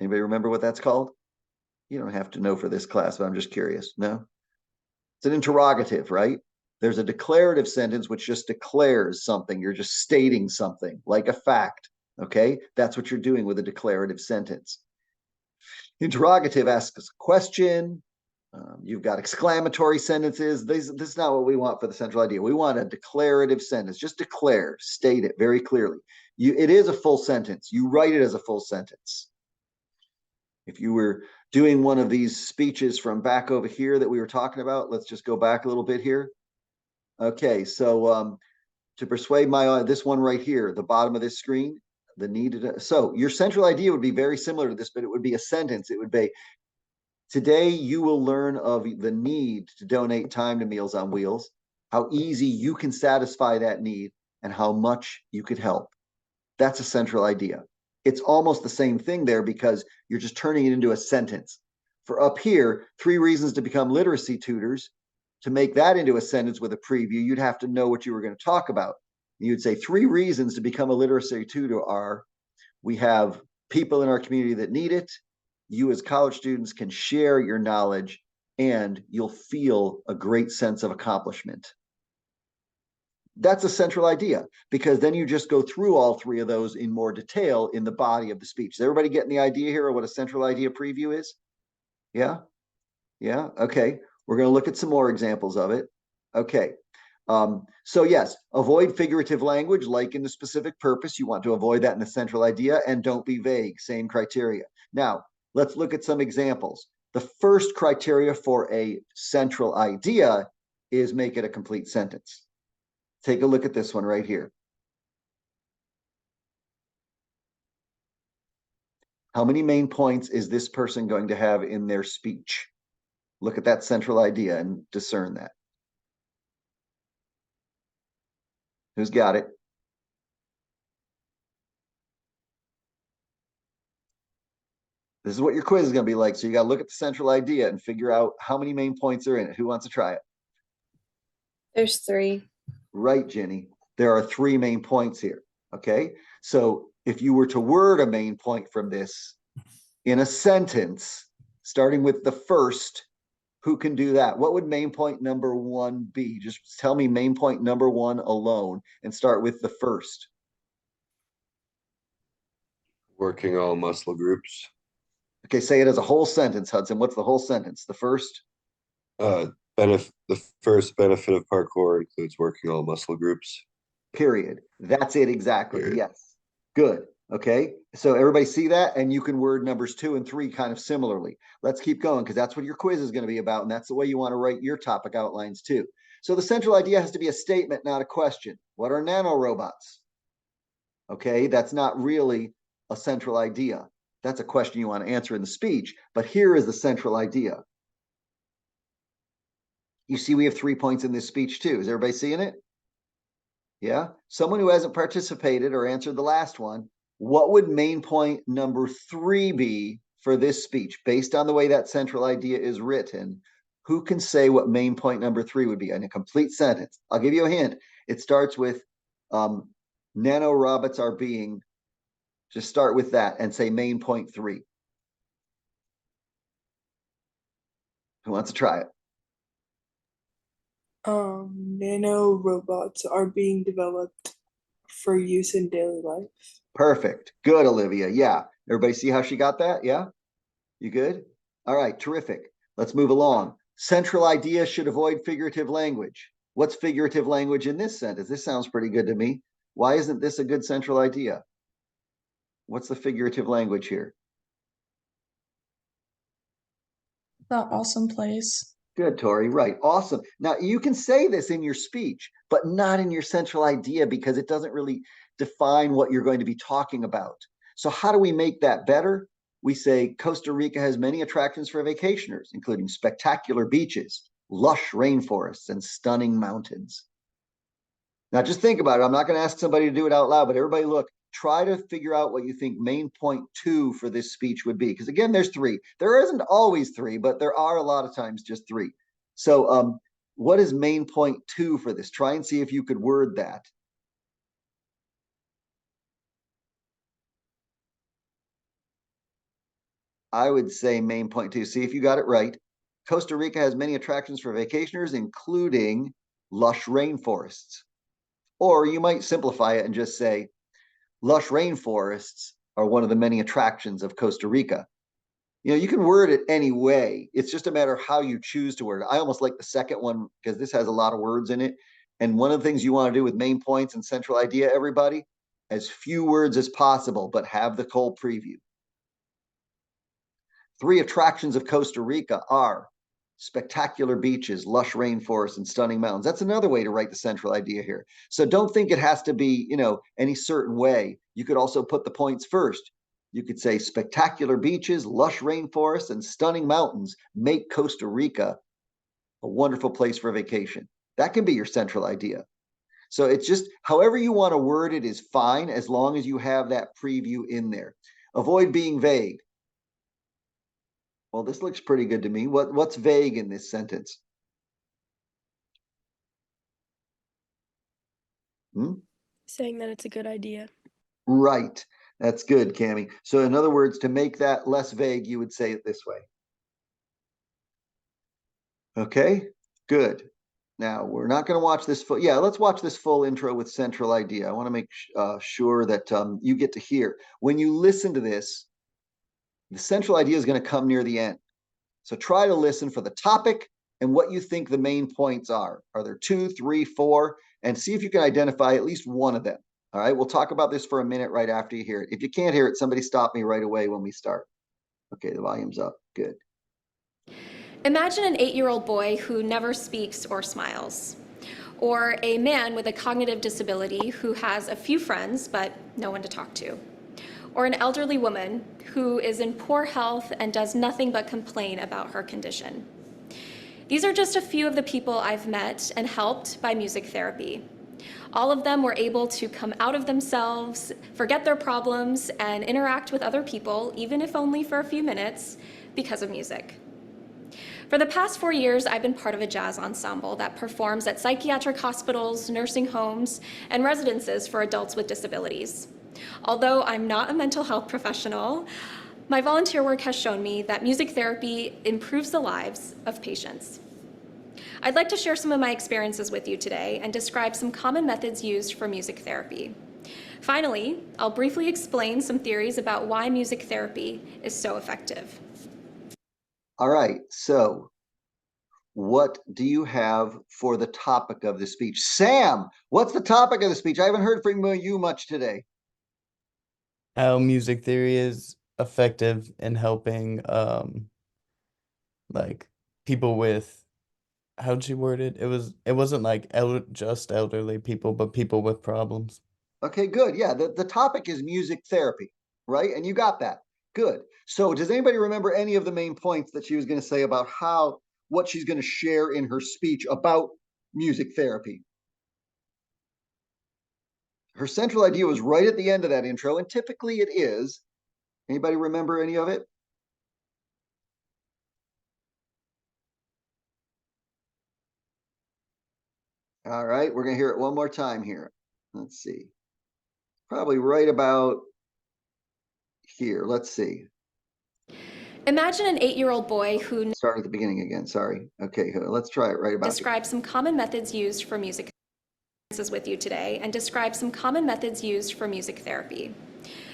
Anybody remember what that's called? You don't have to know for this class, but I'm just curious. No? It's an interrogative, right? There's a declarative sentence which just declares something. You're just stating something like a fact. Okay, that's what you're doing with a declarative sentence. Interrogative asks a question. You've got exclamatory sentences. This is not what we want for the central idea. We want a declarative sentence. Just declare, state it very clearly. It is a full sentence. You write it as a full sentence. If you were doing one of these speeches from back over here that we were talking about, let's just go back a little bit here. Okay, so to persuade this one right here, the bottom of this screen, the need to, so your central idea would be very similar to this, but it would be a sentence. It would be, today you will learn of the need to donate time to Meals on Wheels, how easy you can satisfy that need, and how much you could help. That's a central idea. It's almost the same thing there because you're just turning it into a sentence. For up here, 3 reasons to become literacy tutors. To make that into a sentence with a preview, you'd have to know what you were going to talk about. You'd say 3 reasons to become a literacy tutor are, we have people in our community that need it, you as college students can share your knowledge, and you'll feel a great sense of accomplishment. That's a central idea because then you just go through all 3 of those in more detail in the body of the speech. Is everybody getting the idea here of what a central idea preview is? Yeah? Yeah? Okay. We're going to look at some more examples of it. Okay. So yes, avoid figurative language like in the specific purpose. You want to avoid that in the central idea, and don't be vague. Same criteria. Now, let's look at some examples. The first criteria for a central idea is make it a complete sentence. Take a look at this one right here. How many main points is this person going to have in their speech? Look at that central idea and discern that. Who's got it? This is what your quiz is going to be like. So you got to look at the central idea and figure out how many main points are in it. Who wants to try it? There's 3. Right, Jenny. There are 3 main points here. Okay. So if you were to word a main point from this in a sentence, starting with the first, who can do that? What would main point number 1 be? Just tell me main point number 1 alone and start with the first. Working all muscle groups. Okay, say it as a whole sentence, Hudson. What's the whole sentence? The first? The first benefit of parkour includes working all muscle groups. Period. That's it exactly. Period. Yes. Good. Okay. So everybody see that? And you can word numbers 2 and 3 kind of similarly. Let's keep going because that's what your quiz is going to be about. And that's the way you want to write your topic outlines too. So the central idea has to be a statement, not a question. What are nanorobots? Okay. That's not really a central idea. That's a question you want to answer in the speech. But here is the central idea. You see, we have 3 points in this speech too. Is everybody seeing it? Yeah. Someone who hasn't participated or answered the last one, what would main point number 3 be for this speech based on the way that central idea is written? Who can say what main point number 3 would be in a complete sentence? I'll give you a hint. It starts with nanorobots are being, just start with that and say main point 3. Who wants to try it? Nanorobots are being developed for use in daily life. Perfect. Good, Olivia. Yeah. Everybody see how she got that? Yeah? You good? All right, terrific. Let's move along. Central idea should avoid figurative language. What's figurative language in this sentence? This sounds pretty good to me. Why isn't this a good central idea? What's the figurative language here? The awesome place. Good, Tori. Right. Awesome. Now, you can say this in your speech, but not in your central idea because it doesn't really define what you're going to be talking about. So how do we make that better? We say Costa Rica has many attractions for vacationers, including spectacular beaches, lush rainforests, and stunning mountains. Now, just think about it. I'm not going to ask somebody to do it out loud, but everybody look, try to figure out what you think main point 2 for this speech would be. Because again, there's 3. There isn't always 3, but there are a lot of times just 3. So what is main point 2 for this? Try and see if you could word that. I would say main point 2. See if you got it right. Costa Rica has many attractions for vacationers, including lush rainforests. Or you might simplify it and just say, lush rainforests are one of the many attractions of Costa Rica. You know, you can word it any way. It's just a matter of how you choose to word it. I almost like the second one because this has a lot of words in it. And one of the things you want to do with main points and central idea, everybody, as few words as possible, but have the whole preview. 3 attractions of Costa Rica are spectacular beaches, lush rainforests, and stunning mountains. That's another way to write the central idea here. So don't think it has to be, you know, any certain way. You could also put the points first. You could say spectacular beaches, lush rainforests, and stunning mountains make Costa Rica a wonderful place for vacation. That can be your central idea. So it's just however you want to word it is fine as long as you have that preview in there. Avoid being vague. Well, this looks pretty good to me. What's vague in this sentence? Saying that it's a good idea. Right. That's good, Cammie. So in other words, to make that less vague, you would say it this way. Okay, good. Now we're not going to watch this full. Yeah, let's watch this full intro with central idea. I want to make sure that you get to hear. When you listen to this, the central idea is going to come near the end. So try to listen for the topic and what you think the main points are. Are there 2, 3, 4? And see if you can identify at least one of them. All right, we'll talk about this for a minute right after you hear it. If you can't hear it, somebody stop me right away when we start. Okay, the volume's up. Good. Imagine an 8-year-old boy who never speaks or smiles, or a man with a cognitive disability who has a few friends but no one to talk to, or an elderly woman who is in poor health and does nothing but complain about her condition. These are just a few of the people I've met and helped by music therapy. All of them were able to come out of themselves, forget their problems, and interact with other people, even if only for a few minutes, because of music. For the past 4 years, I've been part of a jazz ensemble that performs at psychiatric hospitals, nursing homes, and residences for adults with disabilities. Although I'm not a mental health professional, my volunteer work has shown me that music therapy improves the lives of patients. I'd like to share some of my experiences with you today and describe some common methods used for music therapy. Finally, I'll briefly explain some theories about why music therapy is so effective. All right, so what do you have for the topic of the speech? Sam, what's the topic of the speech? I haven't heard from you much today. How music theory is effective in helping like people with, how'd she word it? It wasn't like just elderly people, but people with problems. Okay, good. Yeah, the topic is music therapy, right? And you got that. Good. So does anybody remember any of the main points that she was going to say about what she's going to share in her speech about music therapy? Her central idea was right at the end of that intro, and typically it is. Anybody remember any of it? All right, we're going to hear it one more time here. Let's see. Probably right about here. Let's see. Imagine an 8-year-old boy who... Start at the beginning again, sorry. Okay, let's try it right about describe some common methods used for music with you today and describe some common methods used for music therapy.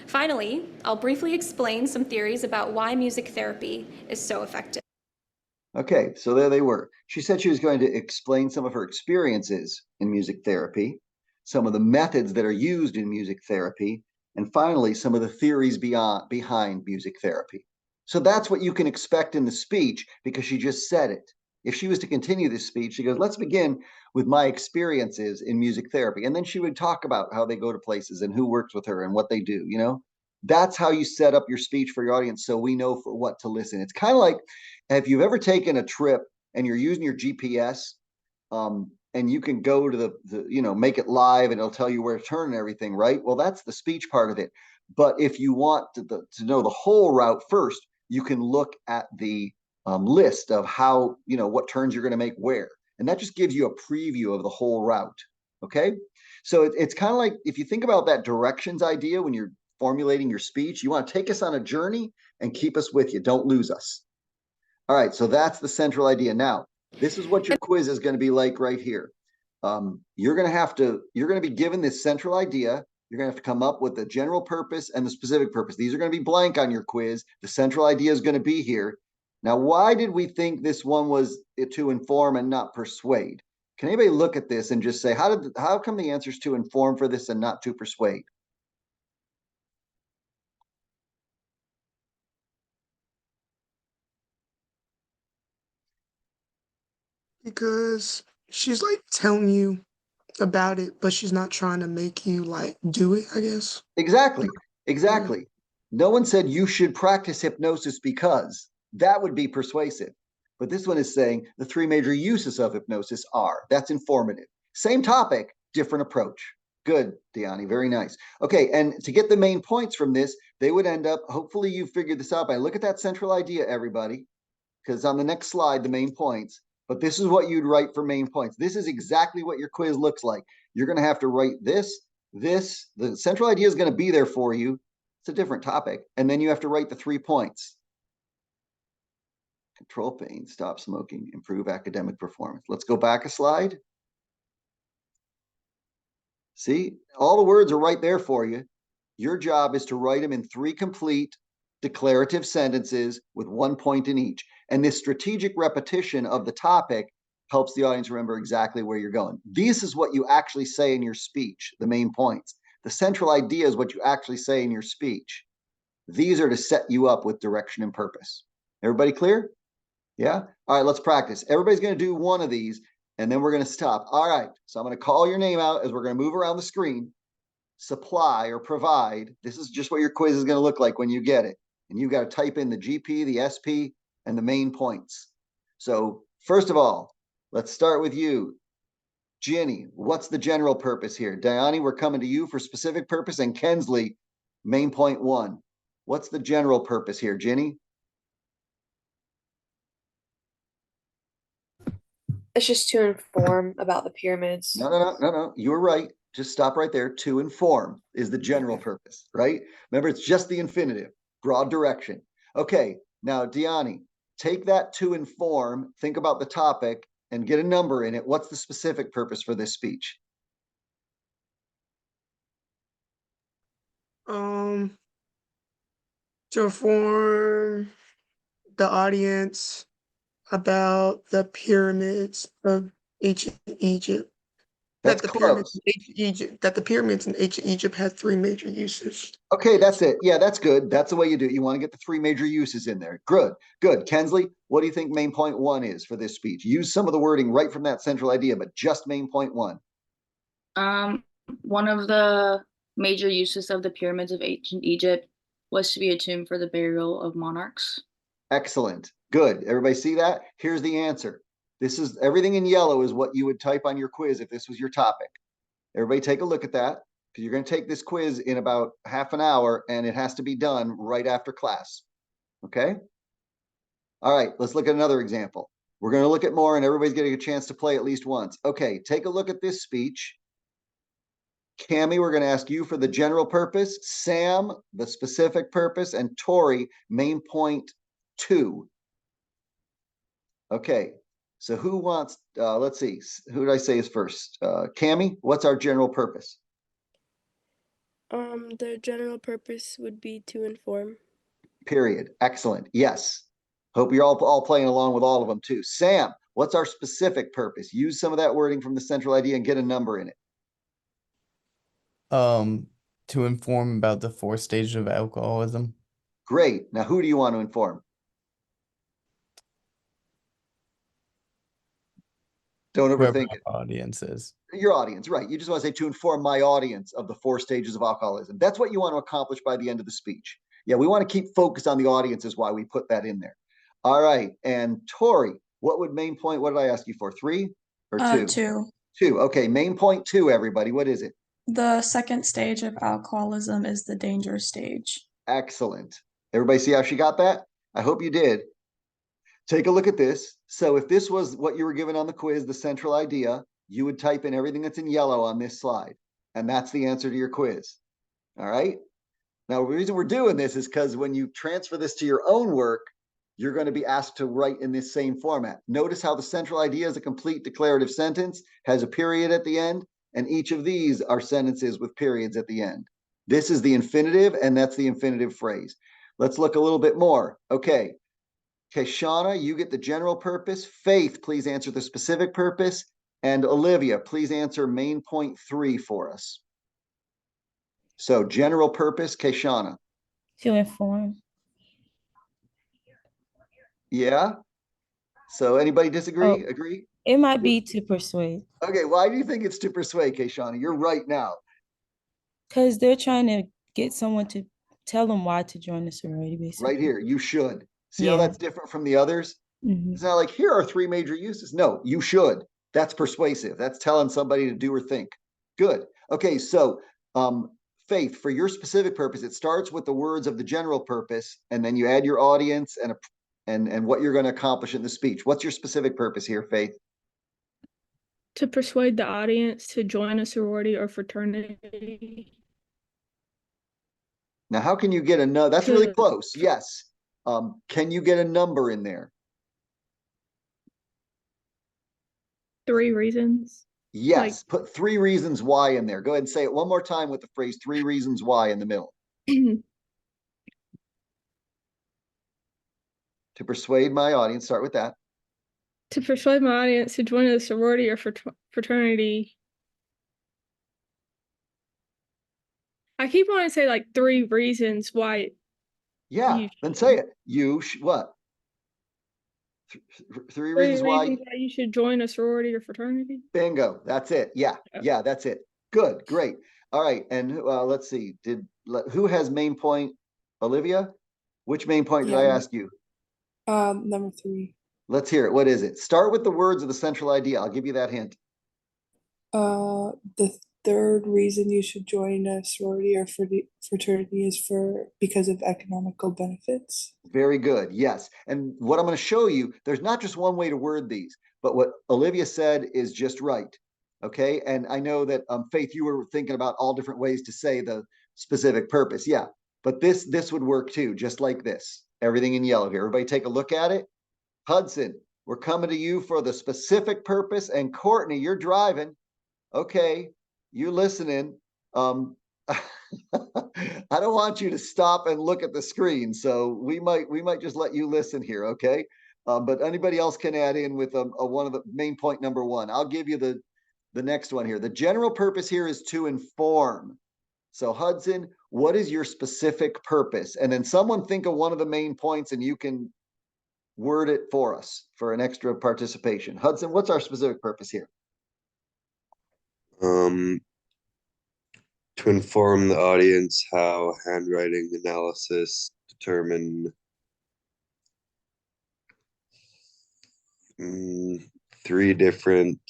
Finally, I'll briefly explain some theories about why music therapy is so effective. Okay, so there they were. She said she was going to explain some of her experiences in music therapy, some of the methods that are used in music therapy, and finally, some of the theories behind music therapy. So that's what you can expect in the speech because she just said it. If she was to continue this speech, she goes, let's begin with my experiences in music therapy. And then she would talk about how they go to places and who works with her and what they do, you know? That's how you set up your speech for your audience so we know for what to listen. It's kind of like if you've ever taken a trip and you're using your GPS, and you can go to the make it live and it'll tell you where to turn and everything, right? Well, that's the speech part of it. But if you want to know the whole route first, you can look at the list of how, what turns you're going to make where. And that just gives you a preview of the whole route. Okay. So it's kind of like if you think about that directions idea when you're formulating your speech, you want to take us on a journey and keep us with you. Don't lose us. All right, so that's the central idea. Now, this is what your quiz is going to be like right here. You're going to be given this central idea. You're going to have to come up with the general purpose and the specific purpose. These are going to be blank on your quiz. The central idea is going to be here. Now, why did we think this one was to inform and not persuade? Can anybody look at this and just say, how come the answer is to inform for this and not to persuade? Because she's like telling you about it, but she's not trying to make you like do it, I guess. Exactly. No one said you should practice hypnosis because that would be persuasive. But this one is saying the three major uses of hypnosis are. That's informative. Same topic, different approach. Good, Deani. Very nice. Okay, and to get the main points from this, they would end up, hopefully you figured this out by look at that central idea, everybody, because on the next slide, the main points. But this is what you'd write for main points. This is exactly what your quiz looks like. You're going to have to write this. The central idea is going to be there for you. It's a different topic. And then you have to write the 3 points. Control pain, stop smoking, improve academic performance. Let's go back a slide. See, all the words are right there for you. Your job is to write them in 3 complete declarative sentences with 1 point in each. And this strategic repetition of the topic helps the audience remember exactly where you're going. This is what you actually say in your speech, the main points. The central idea is what you actually say in your speech. These are to set you up with direction and purpose. Everybody clear? Yeah? All right, let's practice. Everybody's going to do one of these, and then we're going to stop. All right, so I'm going to call your name out as we're going to move around the screen. Supply or provide. This is just what your quiz is going to look like when you get it. And you've got to type in the GP, the SP, and the main points. So first of all, let's start with you. Ginny, what's the general purpose here? Diani, we're coming to you for specific purpose. And Kensley, main point 1. What's the general purpose here, Ginny? It's just to inform about the pyramids. No. You're right. Just stop right there. To inform is the general purpose, right? Remember, it's just the infinitive, broad direction. Okay, now, Diani, take that to inform, think about the topic, and get a number in it. What's the specific purpose for this speech? To inform the audience about the pyramids of ancient Egypt. That's That the close. pyramids in ancient Egypt had 3 major uses. Okay, that's it. Yeah, that's good. That's the way you do it. You want to get the 3 major uses in there. Good. Kensley, what do you think main point 1 is for this speech? Use some of the wording right from that central idea, but just main point 1. One of the major uses of the pyramids of ancient Egypt was to be a tomb for the burial of monarchs. Excellent. Good. Everybody see that? Here's the answer. This is everything in yellow is what you would type on your quiz if this was your topic. Everybody take a look at that because you're going to take this quiz in about half an hour and it has to be done right after class. Okay? All right, let's look at another example. We're going to look at more and everybody's getting a chance to play at least once. Okay, take a look at this speech. Cami, we're going to ask you for the general purpose, Sam, the specific purpose, and Tori, main point 2. Okay, so who wants, let's see, who did I say is first? Cami, what's our general purpose? The general purpose would be to inform. Period. Excellent. Yes. Hope you're all playing along with all of them too. Sam, what's our specific purpose? Use some of that wording from the central idea and get a number in it. To inform about the 4 stages of alcoholism. Great. Now, who do you want to inform? Don't Whoever overthink it. our audience is. Your audience, right? You just want to say to inform my audience of the 4 stages of alcoholism. That's what you want to accomplish by the end of the speech. Yeah, we want to keep focused on the audience is why we put that in there. All right. And Tori, what would main point? What did I ask you for? 3 or 2? 2. 2. Okay. Main point 2, everybody. What is it? The second stage of alcoholism is the danger stage. Excellent. Everybody see how she got that? I hope you did. Take a look at this. So if this was what you were given on the quiz, the central idea, you would type in everything that's in yellow on this slide. And that's the answer to your quiz. All right. Now, the reason we're doing this is because when you transfer this to your own work, you're going to be asked to write in this same format. Notice how the central idea is a complete declarative sentence, has a period at the end, and each of these are sentences with periods at the end. This is the infinitive, and that's the infinitive phrase. Let's look a little bit more. Okay. Okay, Shauna, you get the general purpose. Faith, please answer the specific purpose. And Olivia, please answer main point 3 for us. So general purpose, Kaishana. To inform. Yeah. So anybody disagree? Oh. Agree? It might be to persuade. Okay, why do you think it's to persuade, Kaishana? You're right now. Because they're trying to get someone to tell them why to join the sorority, basically. Right here, you should. See how that's different from the others? It's not like, here are 3 major uses. No, you should. That's persuasive. That's telling somebody to do or think. Good. Okay, so Faith, for your specific purpose, it starts with the words of the general purpose, and then you add your audience and what you're going to accomplish in the speech. What's your specific purpose here, Faith? To persuade the audience to join a sorority or fraternity. Now, how can you get a no? That's really close. Yes. Can you get a number in there? 3 reasons. Yes. Put 3 reasons why in there. Go ahead and say it one more time with the phrase 3 reasons why in the middle. To persuade my audience, start with that. To persuade my audience to join a sorority or fraternity. I keep wanting to say like 3 reasons why. Yeah, then say it. What? 3 reasons why you should join a sorority or fraternity. Bingo. That's it. Yeah. Yeah, that's it. Good. Great. All right. And let's see. Who has main point? Olivia? Which main point did I ask you? Number 3. Let's hear it. What is it? Start with the words of the central idea. I'll give you that hint. The third reason you should join a sorority or fraternity is because of economical benefits. Very good. Yes. And what I'm going to show you, there's not just one way to word these, but what Olivia said is just right. Okay. And I know that Faith, you were thinking about all different ways to say the specific purpose. Yeah. But this would work too, just like this. Everything in yellow here. Everybody take a look at it. Hudson, we're coming to you for the specific purpose. And Courtney, you're driving. Okay. You listening. I don't want you to stop and look at the screen, so we might just let you listen here, okay? But anybody else can add in with one of the main point number 1. I'll give you the next one here. The general purpose here is to inform. So Hudson, what is your specific purpose? And then someone think of one of the main points, and you can word it for us for an extra participation. Hudson, what's our specific purpose here? To inform the audience how handwriting analysis determine 3 different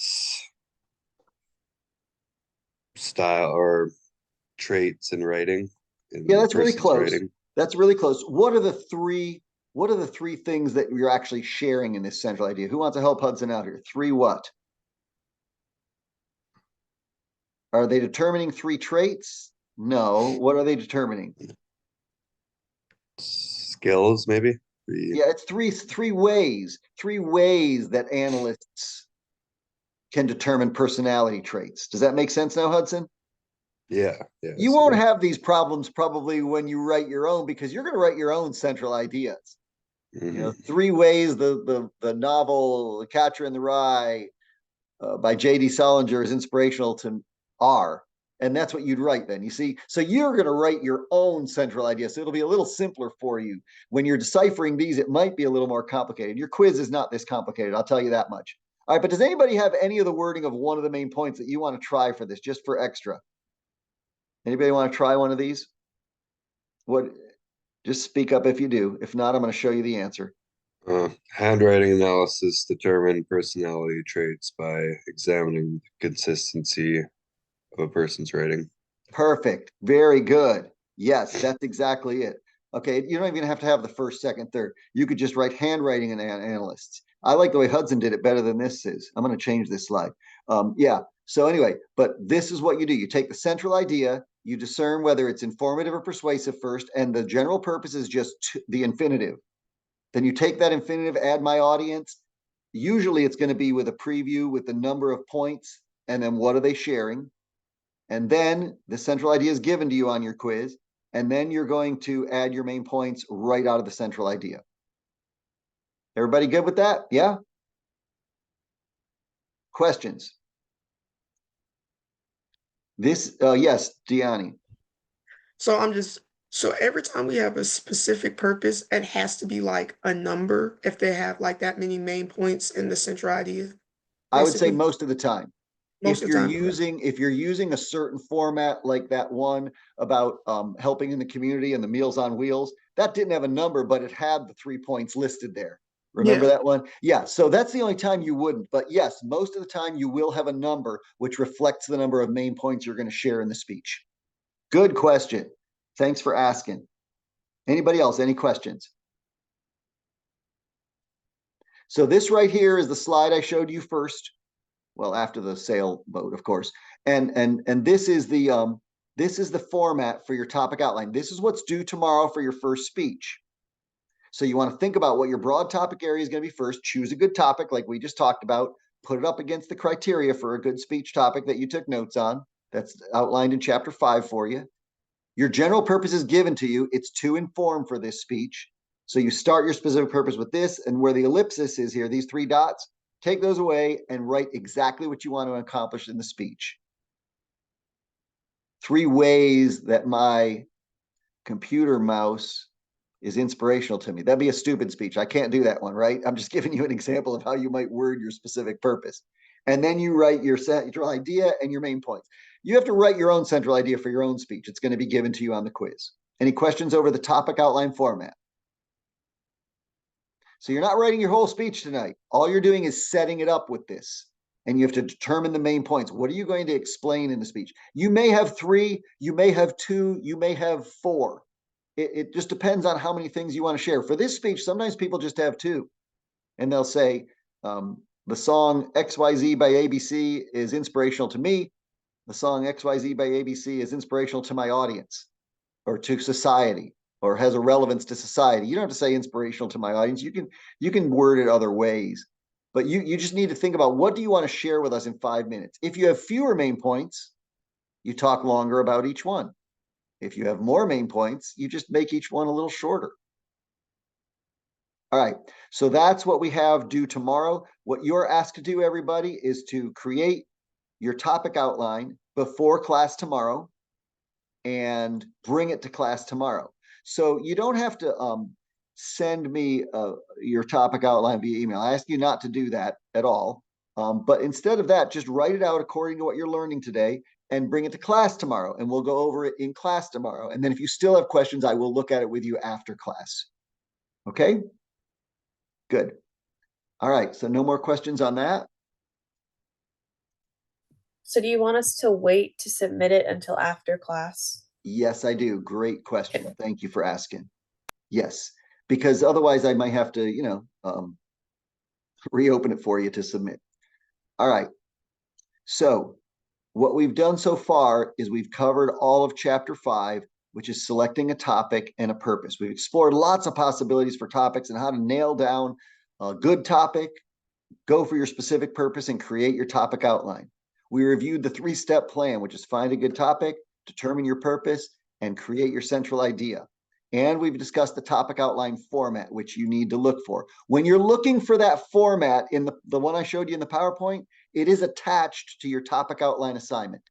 style or traits in writing. Yeah, that's really close. That's really close. What are the 3 things that you're actually sharing in this central idea? Who wants to help Hudson out here? 3 what? Are they determining 3 traits? No. What are they determining? Skills, maybe. Yeah, it's three ways that analysts can determine personality traits. Does that make sense now, Hudson? Yeah, yeah. You so won't have these problems probably when you write your own, because you're going to write your own central ideas. You know, mhm. 3 ways the novel The Catcher in the Rye by J.D. Salinger is inspirational to R. And that's what you'd write then, you see? So you're going to write your own central idea. So it'll be a little simpler for you. When you're deciphering these, it might be a little more complicated. Your quiz is not this complicated, I'll tell you that much. All right, but does anybody have any of the wording of one of the main points that you want to try for this, just for extra? Anybody want to try one of these? What? Just speak up if you do. If not, I'm going to show you the answer. Handwriting analysis determine personality traits by examining the consistency of a person's writing. Perfect. Very good. Yes, that's exactly it. Okay, you don't even have to have the first, second, third. You could just write handwriting and analysts. I like the way Hudson did it better than this is. I'm going to change this slide. Yeah. So anyway, but this is what you do. You take the central idea, you discern whether it's informative or persuasive first, and the general purpose is just the infinitive. Then you take that infinitive, add my audience. Usually it's going to be with a preview with the number of points, and then what are they sharing? And then the central idea is given to you on your quiz. And then you're going to add your main points right out of the central idea. Everybody good with that? Yeah? Questions? This, yes, Deani. So every time we have a specific purpose, it has to be like a number if they have like that many main points in the central idea. I would say Basically, most of the time. most of the time. If you're using a certain format like that one about helping in the community and the Meals on Wheels, that didn't have a number, but it had the 3 points listed there. Remember Yeah. that one? Yeah. So that's the only time you wouldn't. But yes, most of the time you will have a number which reflects the number of main points you're going to share in the speech. Good question. Thanks for asking. Anybody else? Any questions? So this right here is the slide I showed you first. Well, after the sailboat, of course. And this is the format for your topic outline. This is what's due tomorrow for your first speech. So you want to think about what your broad topic area is going to be first. Choose a good topic like we just talked about. Put it up against the criteria for a good speech topic that you took notes on. That's outlined in chapter 5 for you. Your general purpose is given to you. It's to inform for this speech. So you start your specific purpose with this, and where the ellipsis is here, these 3 dots, take those away and write exactly what you want to accomplish in the speech. 3 ways that my computer mouse is inspirational to me. That'd be a stupid speech. I can't do that one, right? I'm just giving you an example of how you might word your specific purpose. And then you write your central idea and your main points. You have to write your own central idea for your own speech. It's going to be given to you on the quiz. Any questions over the topic outline format? So you're not writing your whole speech tonight. All you're doing is setting it up with this. And you have to determine the main points. What are you going to explain in the speech? You may have 3, you may have 2, you may have 4. It just depends on how many things you want to share. For this speech, sometimes people just have 2. And they'll say, the song XYZ by ABC is inspirational to me. The song XYZ by ABC is inspirational to my audience or to society, or has a relevance to society. You don't have to say inspirational to my audience. You can word it other ways, but you just need to think about, what do you want to share with us in 5 minutes? If you have fewer main points, you talk longer about each one. If you have more main points, you just make each one a little shorter. All right, so that's what we have due tomorrow. What you're asked to do, everybody, is to create your topic outline before class tomorrow and bring it to class tomorrow. So you don't have to send me your topic outline via email. I ask you not to do that at all. But instead of that, just write it out according to what you're learning today and bring it to class tomorrow. And we'll go over it in class tomorrow. And then if you still have questions, I will look at it with you after class. Okay? Good. All right. So no more questions on that. So do you want us to wait to submit it until after class? Yes, I do. Great question. Thank you for asking. Yes, because otherwise I might have to, reopen it for you to submit. All right. So what we've done so far is we've covered all of chapter 5, which is selecting a topic and a purpose. We've explored lots of possibilities for topics and how to nail down a good topic, go for your specific purpose, and create your topic outline. We reviewed the 3-step plan, which is find a good topic, determine your purpose, and create your central idea. And we've discussed the topic outline format, which you need to look for. When you're looking for that format in the one I showed you in the PowerPoint, it is attached to your topic outline assignment.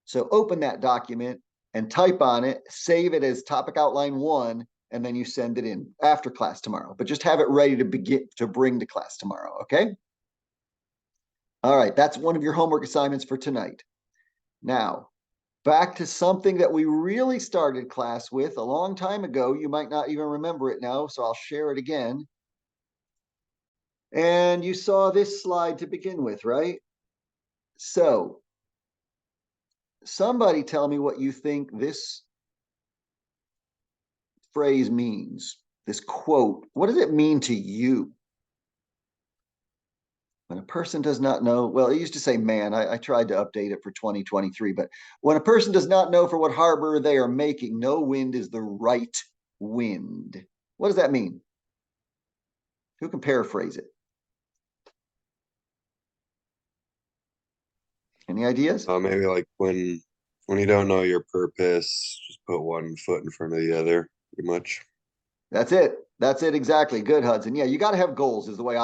So open that document and type on it, save it as topic outline 1, and then you send it in after class tomorrow. But just have it ready to bring to class tomorrow, okay? All right, that's one of your homework assignments for tonight. Now, back to something that we really started class with a long time ago. You might not even remember it now, so I'll share it again. And you saw this slide to begin with, right? So, somebody tell me what you think this phrase means, this quote. What does it mean to you? When a person does not know, well, it used to say man. I tried to update it for 2023, but when a person does not know for what harbor they are making, no wind is the right wind. What does that mean? Who can paraphrase it? Any ideas? Maybe like when you don't know your purpose, just put one foot in front of the other, pretty much. That's it. That's it exactly. Good, Hudson. Yeah, you got to have goals is the way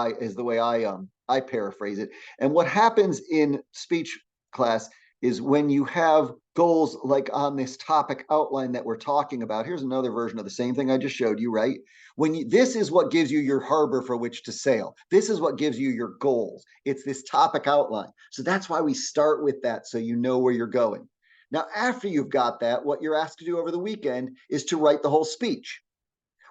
I paraphrase it. And what happens in speech class is when you have goals like on this topic outline that we're talking about. Here's another version of the same thing I just showed you, right? This is what gives you your harbor for which to sail. This is what gives you your goals. It's this topic outline. So that's why we start with that, so you know where you're going. Now, after you've got that, what you're asked to do over the weekend is to write the whole speech.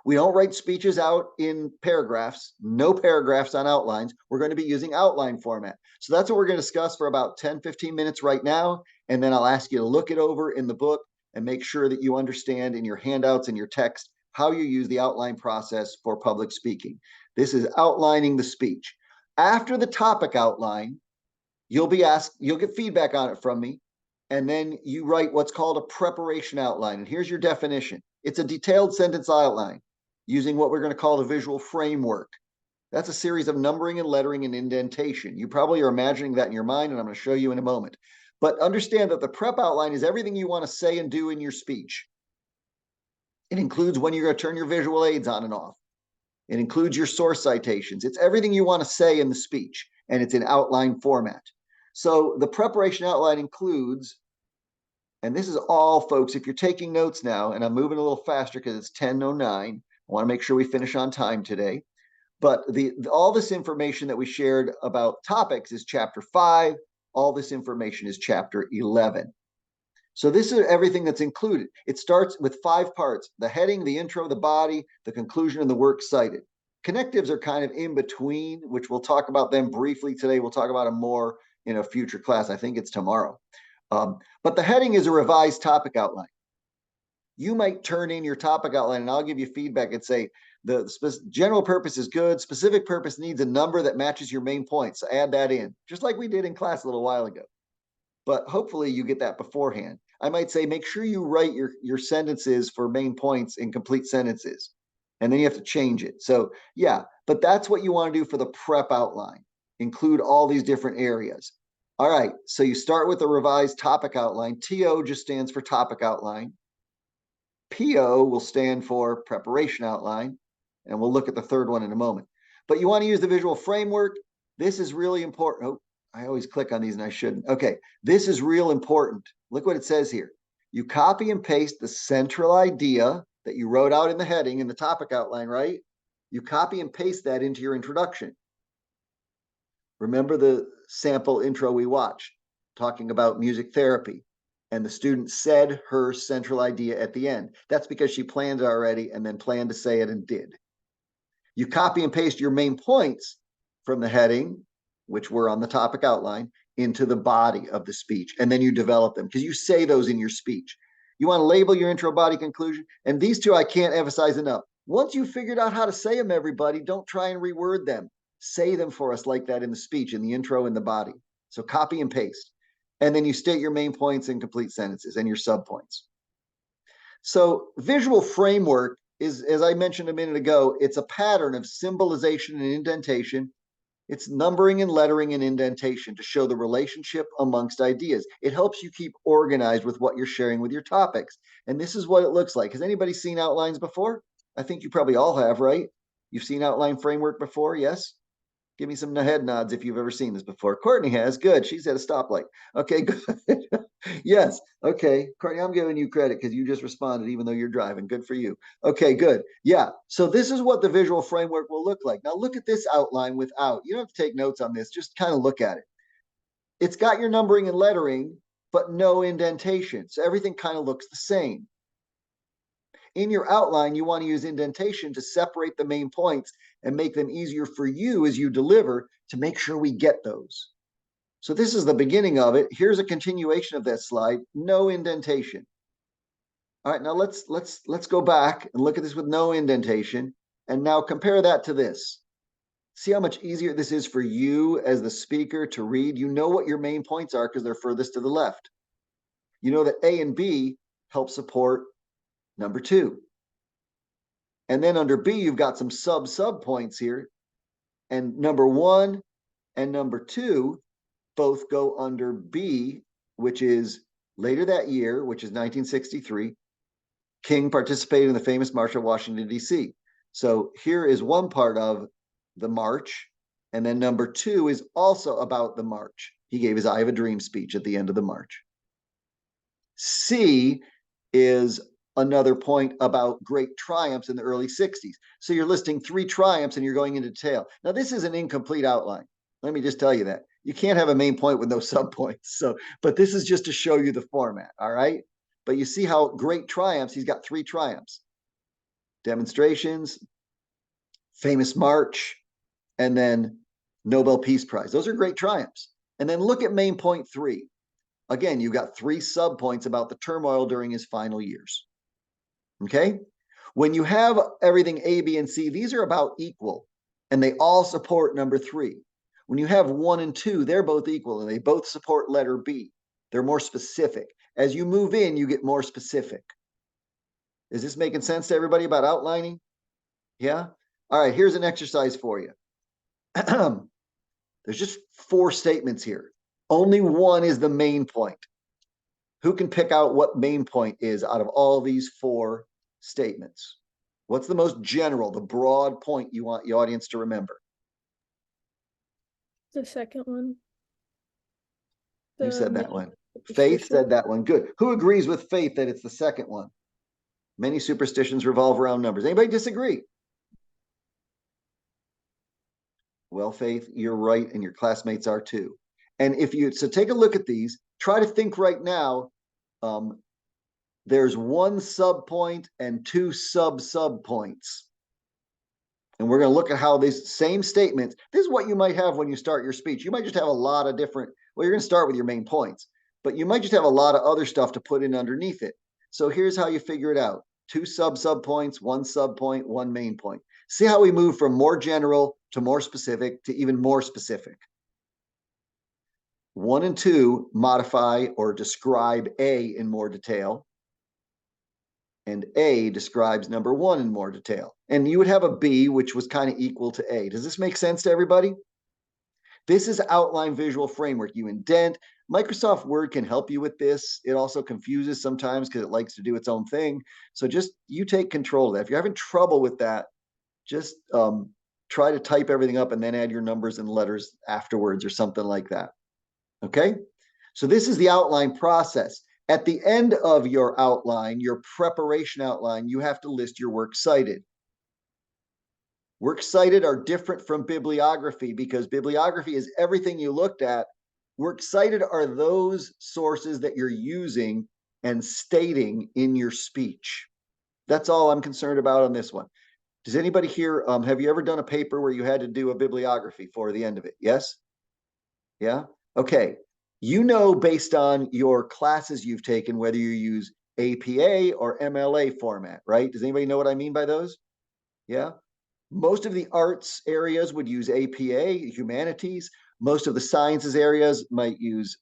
We don't write speeches out in paragraphs, no paragraphs on outlines. We're going to be using outline format. So that's what we're going to discuss for about 10, 15 minutes right now. And then I'll ask you to look it over in the book and make sure that you understand in your handouts and your text how you use the outline process for public speaking. This is outlining the speech. After the topic outline, you'll get feedback on it from me. And then you write what's called a preparation outline. And here's your definition. It's a detailed sentence outline using what we're going to call the visual framework. That's a series of numbering and lettering and indentation. You probably are imagining that in your mind, and I'm going to show you in a moment. But understand that the prep outline is everything you want to say and do in your speech. It includes when you're going to turn your visual aids on and off. It includes your source citations. It's everything you want to say in the speech, and it's in outline format. So the preparation outline includes, and this is all, folks, if you're taking notes now, and I'm moving a little faster because it's 10:09, I want to make sure we finish on time today. But all this information that we shared about topics is chapter 5. All this information is chapter 11. So this is everything that's included. It starts with 5 parts: the heading, the intro, the body, the conclusion, and the works cited. Connectives are kind of in between, which we'll talk about them briefly today. We'll talk about them more in a future class. I think it's tomorrow. But the heading is a revised topic outline. You might turn in your topic outline and I'll give you feedback and say, the general purpose is good. Specific purpose needs a number that matches your main points. So add that in, just like we did in class a little while ago. But hopefully you get that beforehand. I might say, make sure you write your sentences for main points in complete sentences. And then you have to change it. So yeah, but that's what you want to do for the prep outline. Include all these different areas. All right, so you start with the revised topic outline. TO just stands for topic outline. PO will stand for preparation outline. And we'll look at the third one in a moment. But you want to use the visual framework. This is really important. Oh, I always click on these and I shouldn't. Okay, this is real important. Look what it says here. You copy and paste the central idea that you wrote out in the heading in the topic outline, right? You copy and paste that into your introduction. Remember the sample intro we watched talking about music therapy, and the student said her central idea at the end. That's because she planned it already and then planned to say it and did. You copy and paste your main points from the heading, which were on the topic outline, into the body of the speech, and then you develop them because you say those in your speech. You want to label your intro, body, conclusion, and these two I can't emphasize enough. Once you've figured out how to say them, everybody, don't try and reword them. Say them for us like that in the speech, in the intro and the body. So copy and paste. And then you state your main points in complete sentences and your subpoints. So visual framework is, as I mentioned a minute ago, it's a pattern of symbolization and indentation It's numbering and lettering and indentation to show the relationship amongst ideas. It helps you keep organized with what you're sharing with your topics. And this is what it looks like. Has anybody seen outlines before? I think you probably all have, right? You've seen outline framework before, yes? Give me some head nods if you've ever seen this before. Courtney has. Good. She's at a stoplight. Okay, good. Yes. Okay. Courtney, I'm giving you credit because you just responded even though you're driving. Good for you. Okay, good. Yeah. So this is what the visual framework will look like. Now look at this outline without. You don't have to take notes on this. Just kind of look at it. It's got your numbering and lettering, but no indentation. So everything kind of looks the same. In your outline, you want to use indentation to separate the main points and make them easier for you as you deliver to make sure we get those. So this is the beginning of it. Here's a continuation of that slide, no indentation. All right, now let's go back and look at this with no indentation. And now compare that to this. See how much easier this is for you as the speaker to read. You know what your main points are because they're furthest to the left. You know that A and B help support number 2. And then under B, you've got some sub points here. And number 1 and number 2 both go under B, which is later that year, which is 1963. King participated in the famous March on Washington, D.C. So here is one part of the march. And then number 2 is also about the march. He gave his I Have a Dream speech at the end of the march. C is another point about great triumphs in the early 60s. So you're listing 3 triumphs and you're going into detail. Now, this is an incomplete outline. Let me just tell you that. You can't have a main point with no subpoints. So, but this is just to show you the format, all right? But you see how great triumphs, he's got 3 triumphs. Demonstrations, famous march, and then Nobel Peace Prize. Those are great triumphs. And then look at main point 3. Again, you've got 3 subpoints about the turmoil during his final years. Okay? When you have everything A, B, and C, these are about equal, and they all support number 3. When you have 1 and 2, they're both equal, and they both support letter B. They're more specific. As you move in, you get more specific. Is this making sense to everybody about outlining? Yeah? All right, here's an exercise for you. There's just 4 statements here. Only one is the main point. Who can pick out what main point is out of all these 4 statements? What's the most general, the broad point you want the audience to remember? The second one. Who said that many one? Faith superstitions. said that one. Good. Who agrees with Faith that it's the second one? Many superstitions revolve around numbers. Anybody disagree? Well, Faith, you're right, and your classmates are too. And if you, so take a look at these, try to think right now, there's 1 subpoint and 2 subpoints. And we're going to look at how these same statements, this is what you might have when you start your speech. You might just have a lot of different, well, you're going to start with your main points, but you might just have a lot of other stuff to put in underneath it. So here's how you figure it out. 2 subpoints, 1 subpoint, 1 main point. See how we move from more general to more specific to even more specific. 1 and 2 modify or describe A in more detail. And A describes number 1 in more detail. And you would have a B, which was kind of equal to A. Does this make sense to everybody? This is outline visual framework. You indent. Microsoft Word can help you with this. It also confuses sometimes because it likes to do its own thing. So just you take control of that. If you're having trouble with that, just try to type everything up and then add your numbers and letters afterwards or something like that. Okay? So this is the outline process. At the end of your outline, your preparation outline, you have to list your works cited. Works cited are different from bibliography because bibliography is everything you looked at. Works cited are those sources that you're using and stating in your speech. That's all I'm concerned about on this one. Does anybody here, have you ever done a paper where you had to do a bibliography for the end of it? Yes? Yeah? Okay. You know, based on your classes you've taken, whether you use APA or MLA format, right? Does anybody know what I mean by those? Yeah. Most of the arts areas would use APA, humanities. Most of the sciences areas might use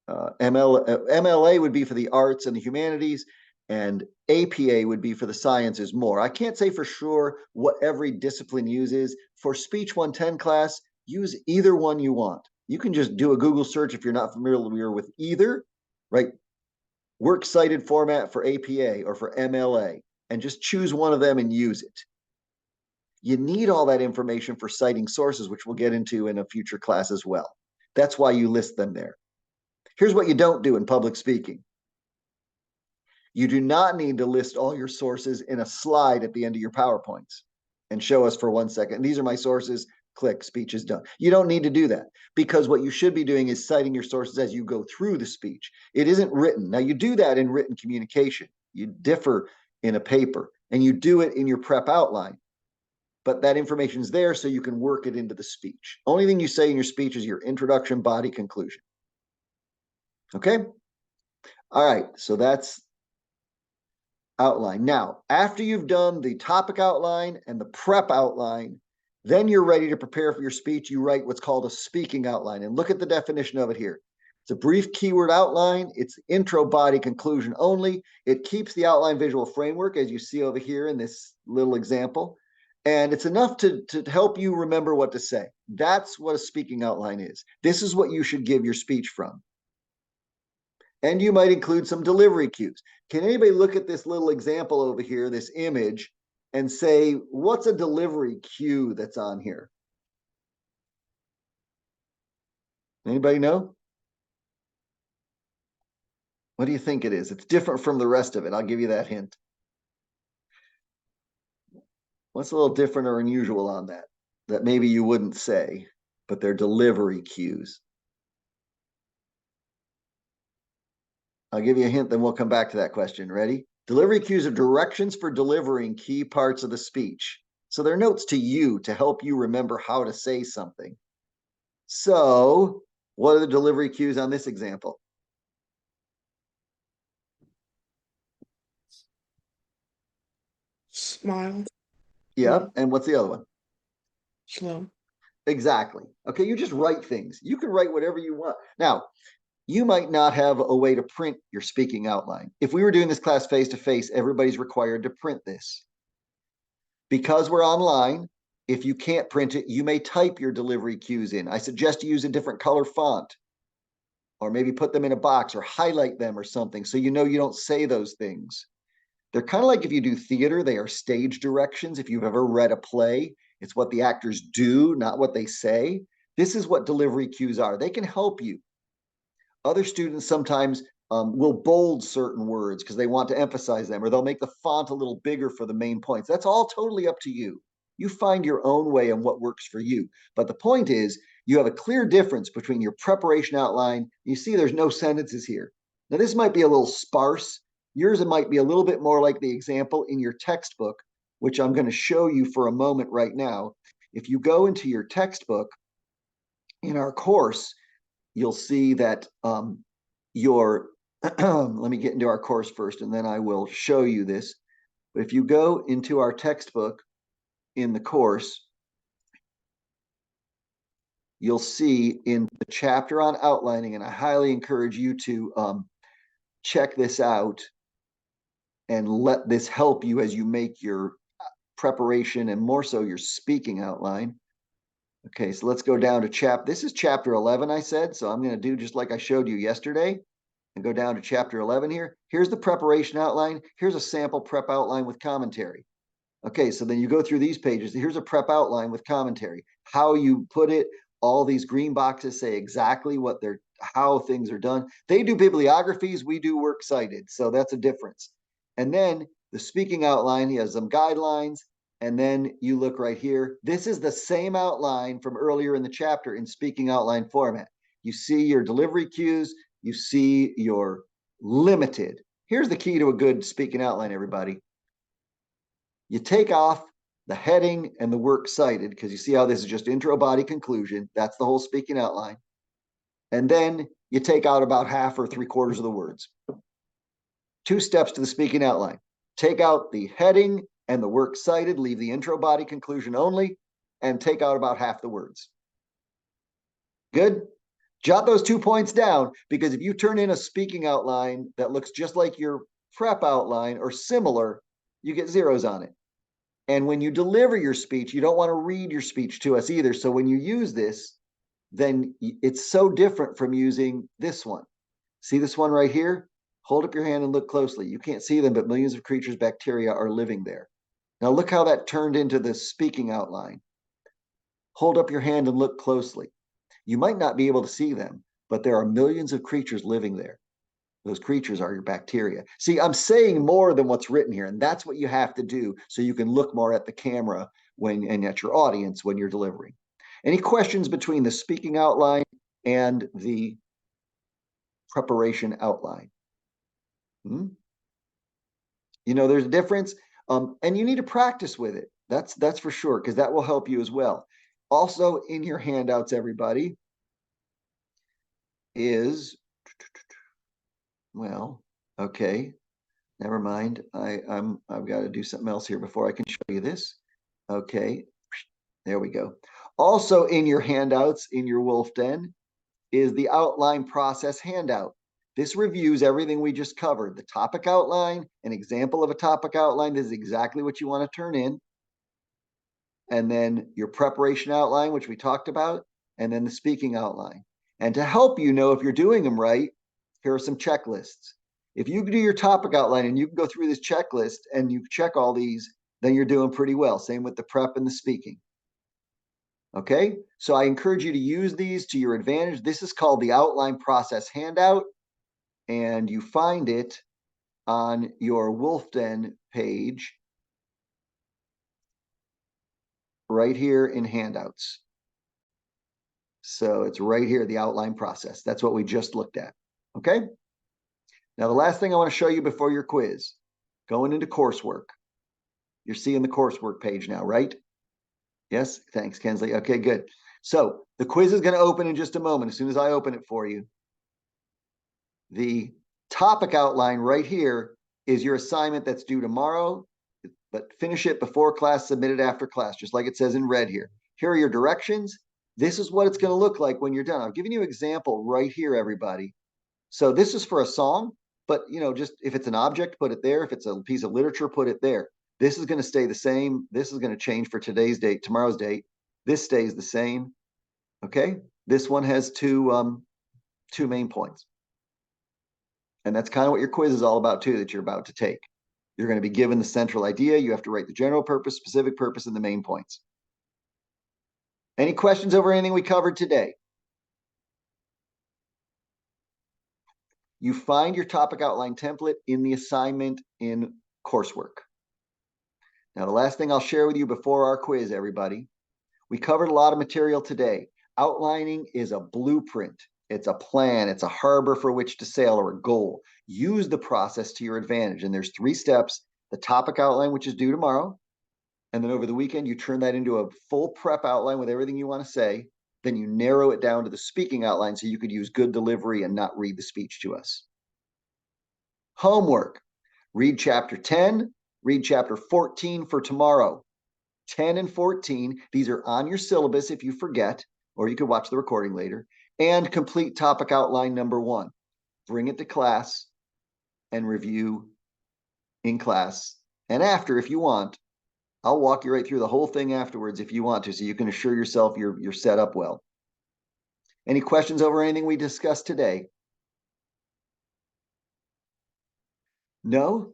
MLA would be for the arts and the humanities, and APA would be for the sciences more. I can't say for sure what every discipline uses. For Speech 110 class, use either one you want. You can just do a Google search if you're not familiar with either, right? Works cited format for APA or for MLA, and just choose one of them and use it. You need all that information for citing sources, which we'll get into in a future class as well. That's why you list them there. Here's what you don't do in public speaking. You do not need to list all your sources in a slide at the end of your PowerPoints and show us for 1 second. These are my sources, click, speech is done. You don't need to do that, because what you should be doing is citing your sources as you go through the speech. It isn't written. Now, you do that in written communication. You differ in a paper, and you do it in your prep outline. But that information is there so you can work it into the speech. Only thing you say in your speech is your introduction, body, conclusion. Okay? All right, so that's outline. Now, after you've done the topic outline and the prep outline, then you're ready to prepare for your speech. You write what's called a speaking outline. And look at the definition of it here. It's a brief keyword outline. It's intro, body, conclusion only. It keeps the outline visual framework, as you see over here in this little example. And it's enough to help you remember what to say. That's what a speaking outline is. This is what you should give your speech from. And you might include some delivery cues. Can anybody look at this little example over here, this image, and say, what's a delivery cue that's on here? Anybody know? What do you think it is? It's different from the rest of it. I'll give you that hint. What's a little different or unusual on that? That maybe you wouldn't say, but they're delivery cues. I'll give you a hint, then we'll come back to that question. Ready? Delivery cues are directions for delivering key parts of the speech. So they're notes to you to help you remember how to say something. So what are the delivery cues on this example? Smile, Yeah, and what's the other one? slow. Exactly. Okay, you just write things. You can write whatever you want. Now, you might not have a way to print your speaking outline. If we were doing this class face-to-face, everybody's required to print this. Because we're online, if you can't print it, you may type your delivery cues in. I suggest you use a different color font, or maybe put them in a box or highlight them or something so you know you don't say those things. They're kind of like if you do theater, they are stage directions. If you've ever read a play, it's what the actors do, not what they say. This is what delivery cues are. They can help you. Other students sometimes will bold certain words because they want to emphasize them, or they'll make the font a little bigger for the main points. That's all totally up to you. You find your own way and what works for you. But the point is, you have a clear difference between your preparation outline. You see there's no sentences here. Now, this might be a little sparse. Yours might be a little bit more like the example in your textbook, which I'm going to show you for a moment right now. If you go into your textbook in our course, you'll see that let me get into our course first, and then I will show you this. But if you go into our textbook in the course, you'll see in the chapter on outlining, and I highly encourage you to check this out and let this help you as you make your preparation and more so your speaking outline. Okay, so let's go down to this is chapter 11, I said, so I'm going to do just like I showed you yesterday and go down to chapter 11 here. Here's the preparation outline. Here's a sample prep outline with commentary. Okay, so then you go through these pages. Here's a prep outline with commentary. How you put it, all these green boxes say exactly how things are done. They do bibliographies, we do works cited, so that's a difference. And then the speaking outline, he has some guidelines, and then you look right here. This is the same outline from earlier in the chapter in speaking outline format. You see your delivery cues, you see your limited. Here's the key to a good speaking outline, everybody. You take off the heading and the works cited, because you see how this is just intro, body, conclusion. That's the whole speaking outline. And then you take out about half or 3/4 of the words. 2 steps to the speaking outline. Take out the heading and the works cited, leave the intro, body, conclusion only, and take out about half the words. Good? Jot those 2 points down, because if you turn in a speaking outline that looks just like your prep outline or similar, you get zeros on it. And when you deliver your speech, you don't want to read your speech to us either. So when you use this, then it's so different from using this one. See this one right here? Hold up your hand and look closely. You can't see them, but millions of creatures, bacteria are living there. Now look how that turned into the speaking outline. Hold up your hand and look closely. You might not be able to see them, but there are millions of creatures living there. Those creatures are your bacteria. See, I'm saying more than what's written here, and that's what you have to do so you can look more at the camera and at your audience when you're delivering. Any questions between the speaking outline and the preparation outline? You know, there's a difference, and you need to practice with it. That's for sure, because that will help you as well. Also in your handouts, everybody, is, well, okay, never mind. I've got to do something else here before I can show you this. Okay, there we go. Also in your handouts, in your Wolf Den, is the outline process handout. This reviews everything we just covered. The topic outline, an example of a topic outline. This is exactly what you want to turn in. And then your preparation outline, which we talked about, and then the speaking outline. And to help you know if you're doing them right, here are some checklists. If you do your topic outline and you can go through this checklist and you check all these, then you're doing pretty well. Same with the prep and the speaking. Okay, so I encourage you to use these to your advantage. This is called the outline process handout, and you find it on your Wolf Den page right here in handouts. So it's right here, the outline process. That's what we just looked at. Okay. Now, the last thing I want to show you before your quiz, going into coursework. You're seeing the coursework page now, right? Yes. Thanks, Kensley. Okay, good. So the quiz is going to open in just a moment. As soon as I open it for you, the topic outline right here is your assignment that's due tomorrow, but finish it before class, submit it after class, just like it says in red here. Here are your directions. This is what it's going to look like when you're done. I'm giving you an example right here, everybody. So this is for a song, but you know, just if it's an object, put it there. If it's a piece of literature, put it there. This is going to stay the same. This is going to change for today's date, tomorrow's date. This stays the same. Okay. This one has two main points. And that's kind of what your quiz is all about too, that you're about to take. You're going to be given the central idea. You have to write the general purpose, specific purpose, and the main points. Any questions over anything we covered today? You find your topic outline template in the assignment in coursework. Now, the last thing I'll share with you before our quiz, everybody, we covered a lot of material today. Outlining is a blueprint. It's a plan. It's a harbor for which to sail or a goal. Use the process to your advantage. And there's 3 steps. The topic outline, which is due tomorrow. And then over the weekend, you turn that into a full prep outline with everything you want to say. Then you narrow it down to the speaking outline so you could use good delivery and not read the speech to us. Homework. Read chapter 10, read chapter 14 for tomorrow. 10 and 14, these are on your syllabus if you forget, or you could watch the recording later, and complete topic outline number 1. Bring it to class and review in class. And after, if you want, I'll walk you right through the whole thing afterwards if you want to, so you can assure yourself you're set up well. Any questions over anything we discussed today? No?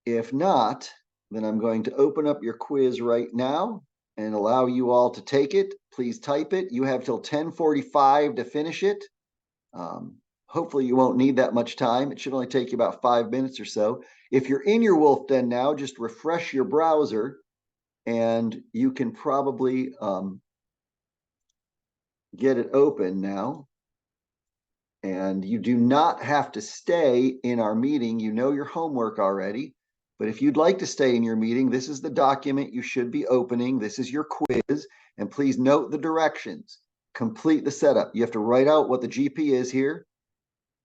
If not, then I'm going to open up your quiz right now and allow you all to take it. Please type it. You have till 10:45 to finish it. Hopefully you won't need that much time. It should only take you about 5 minutes or so. If you're in your Wolf Den now, just refresh your browser and you can probably get it open now. And you do not have to stay in our meeting. You know your homework already. But if you'd like to stay in your meeting, this is the document you should be opening. This is your quiz. And please note the directions. Complete the setup. You have to write out what the GP is here.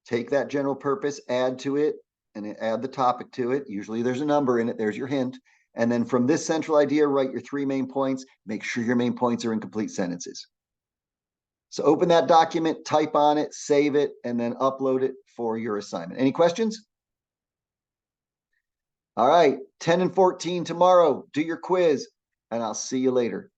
Take that general purpose, add to it, and add the topic to it. Usually there's a number in it. There's your hint. And then from this central idea, write your 3 main points. Make sure your main points are in complete sentences. So open that document, type on it, save it, and then upload it for your assignment. Any questions? All right, 10 and 14 tomorrow. Do your quiz, and I'll see you later.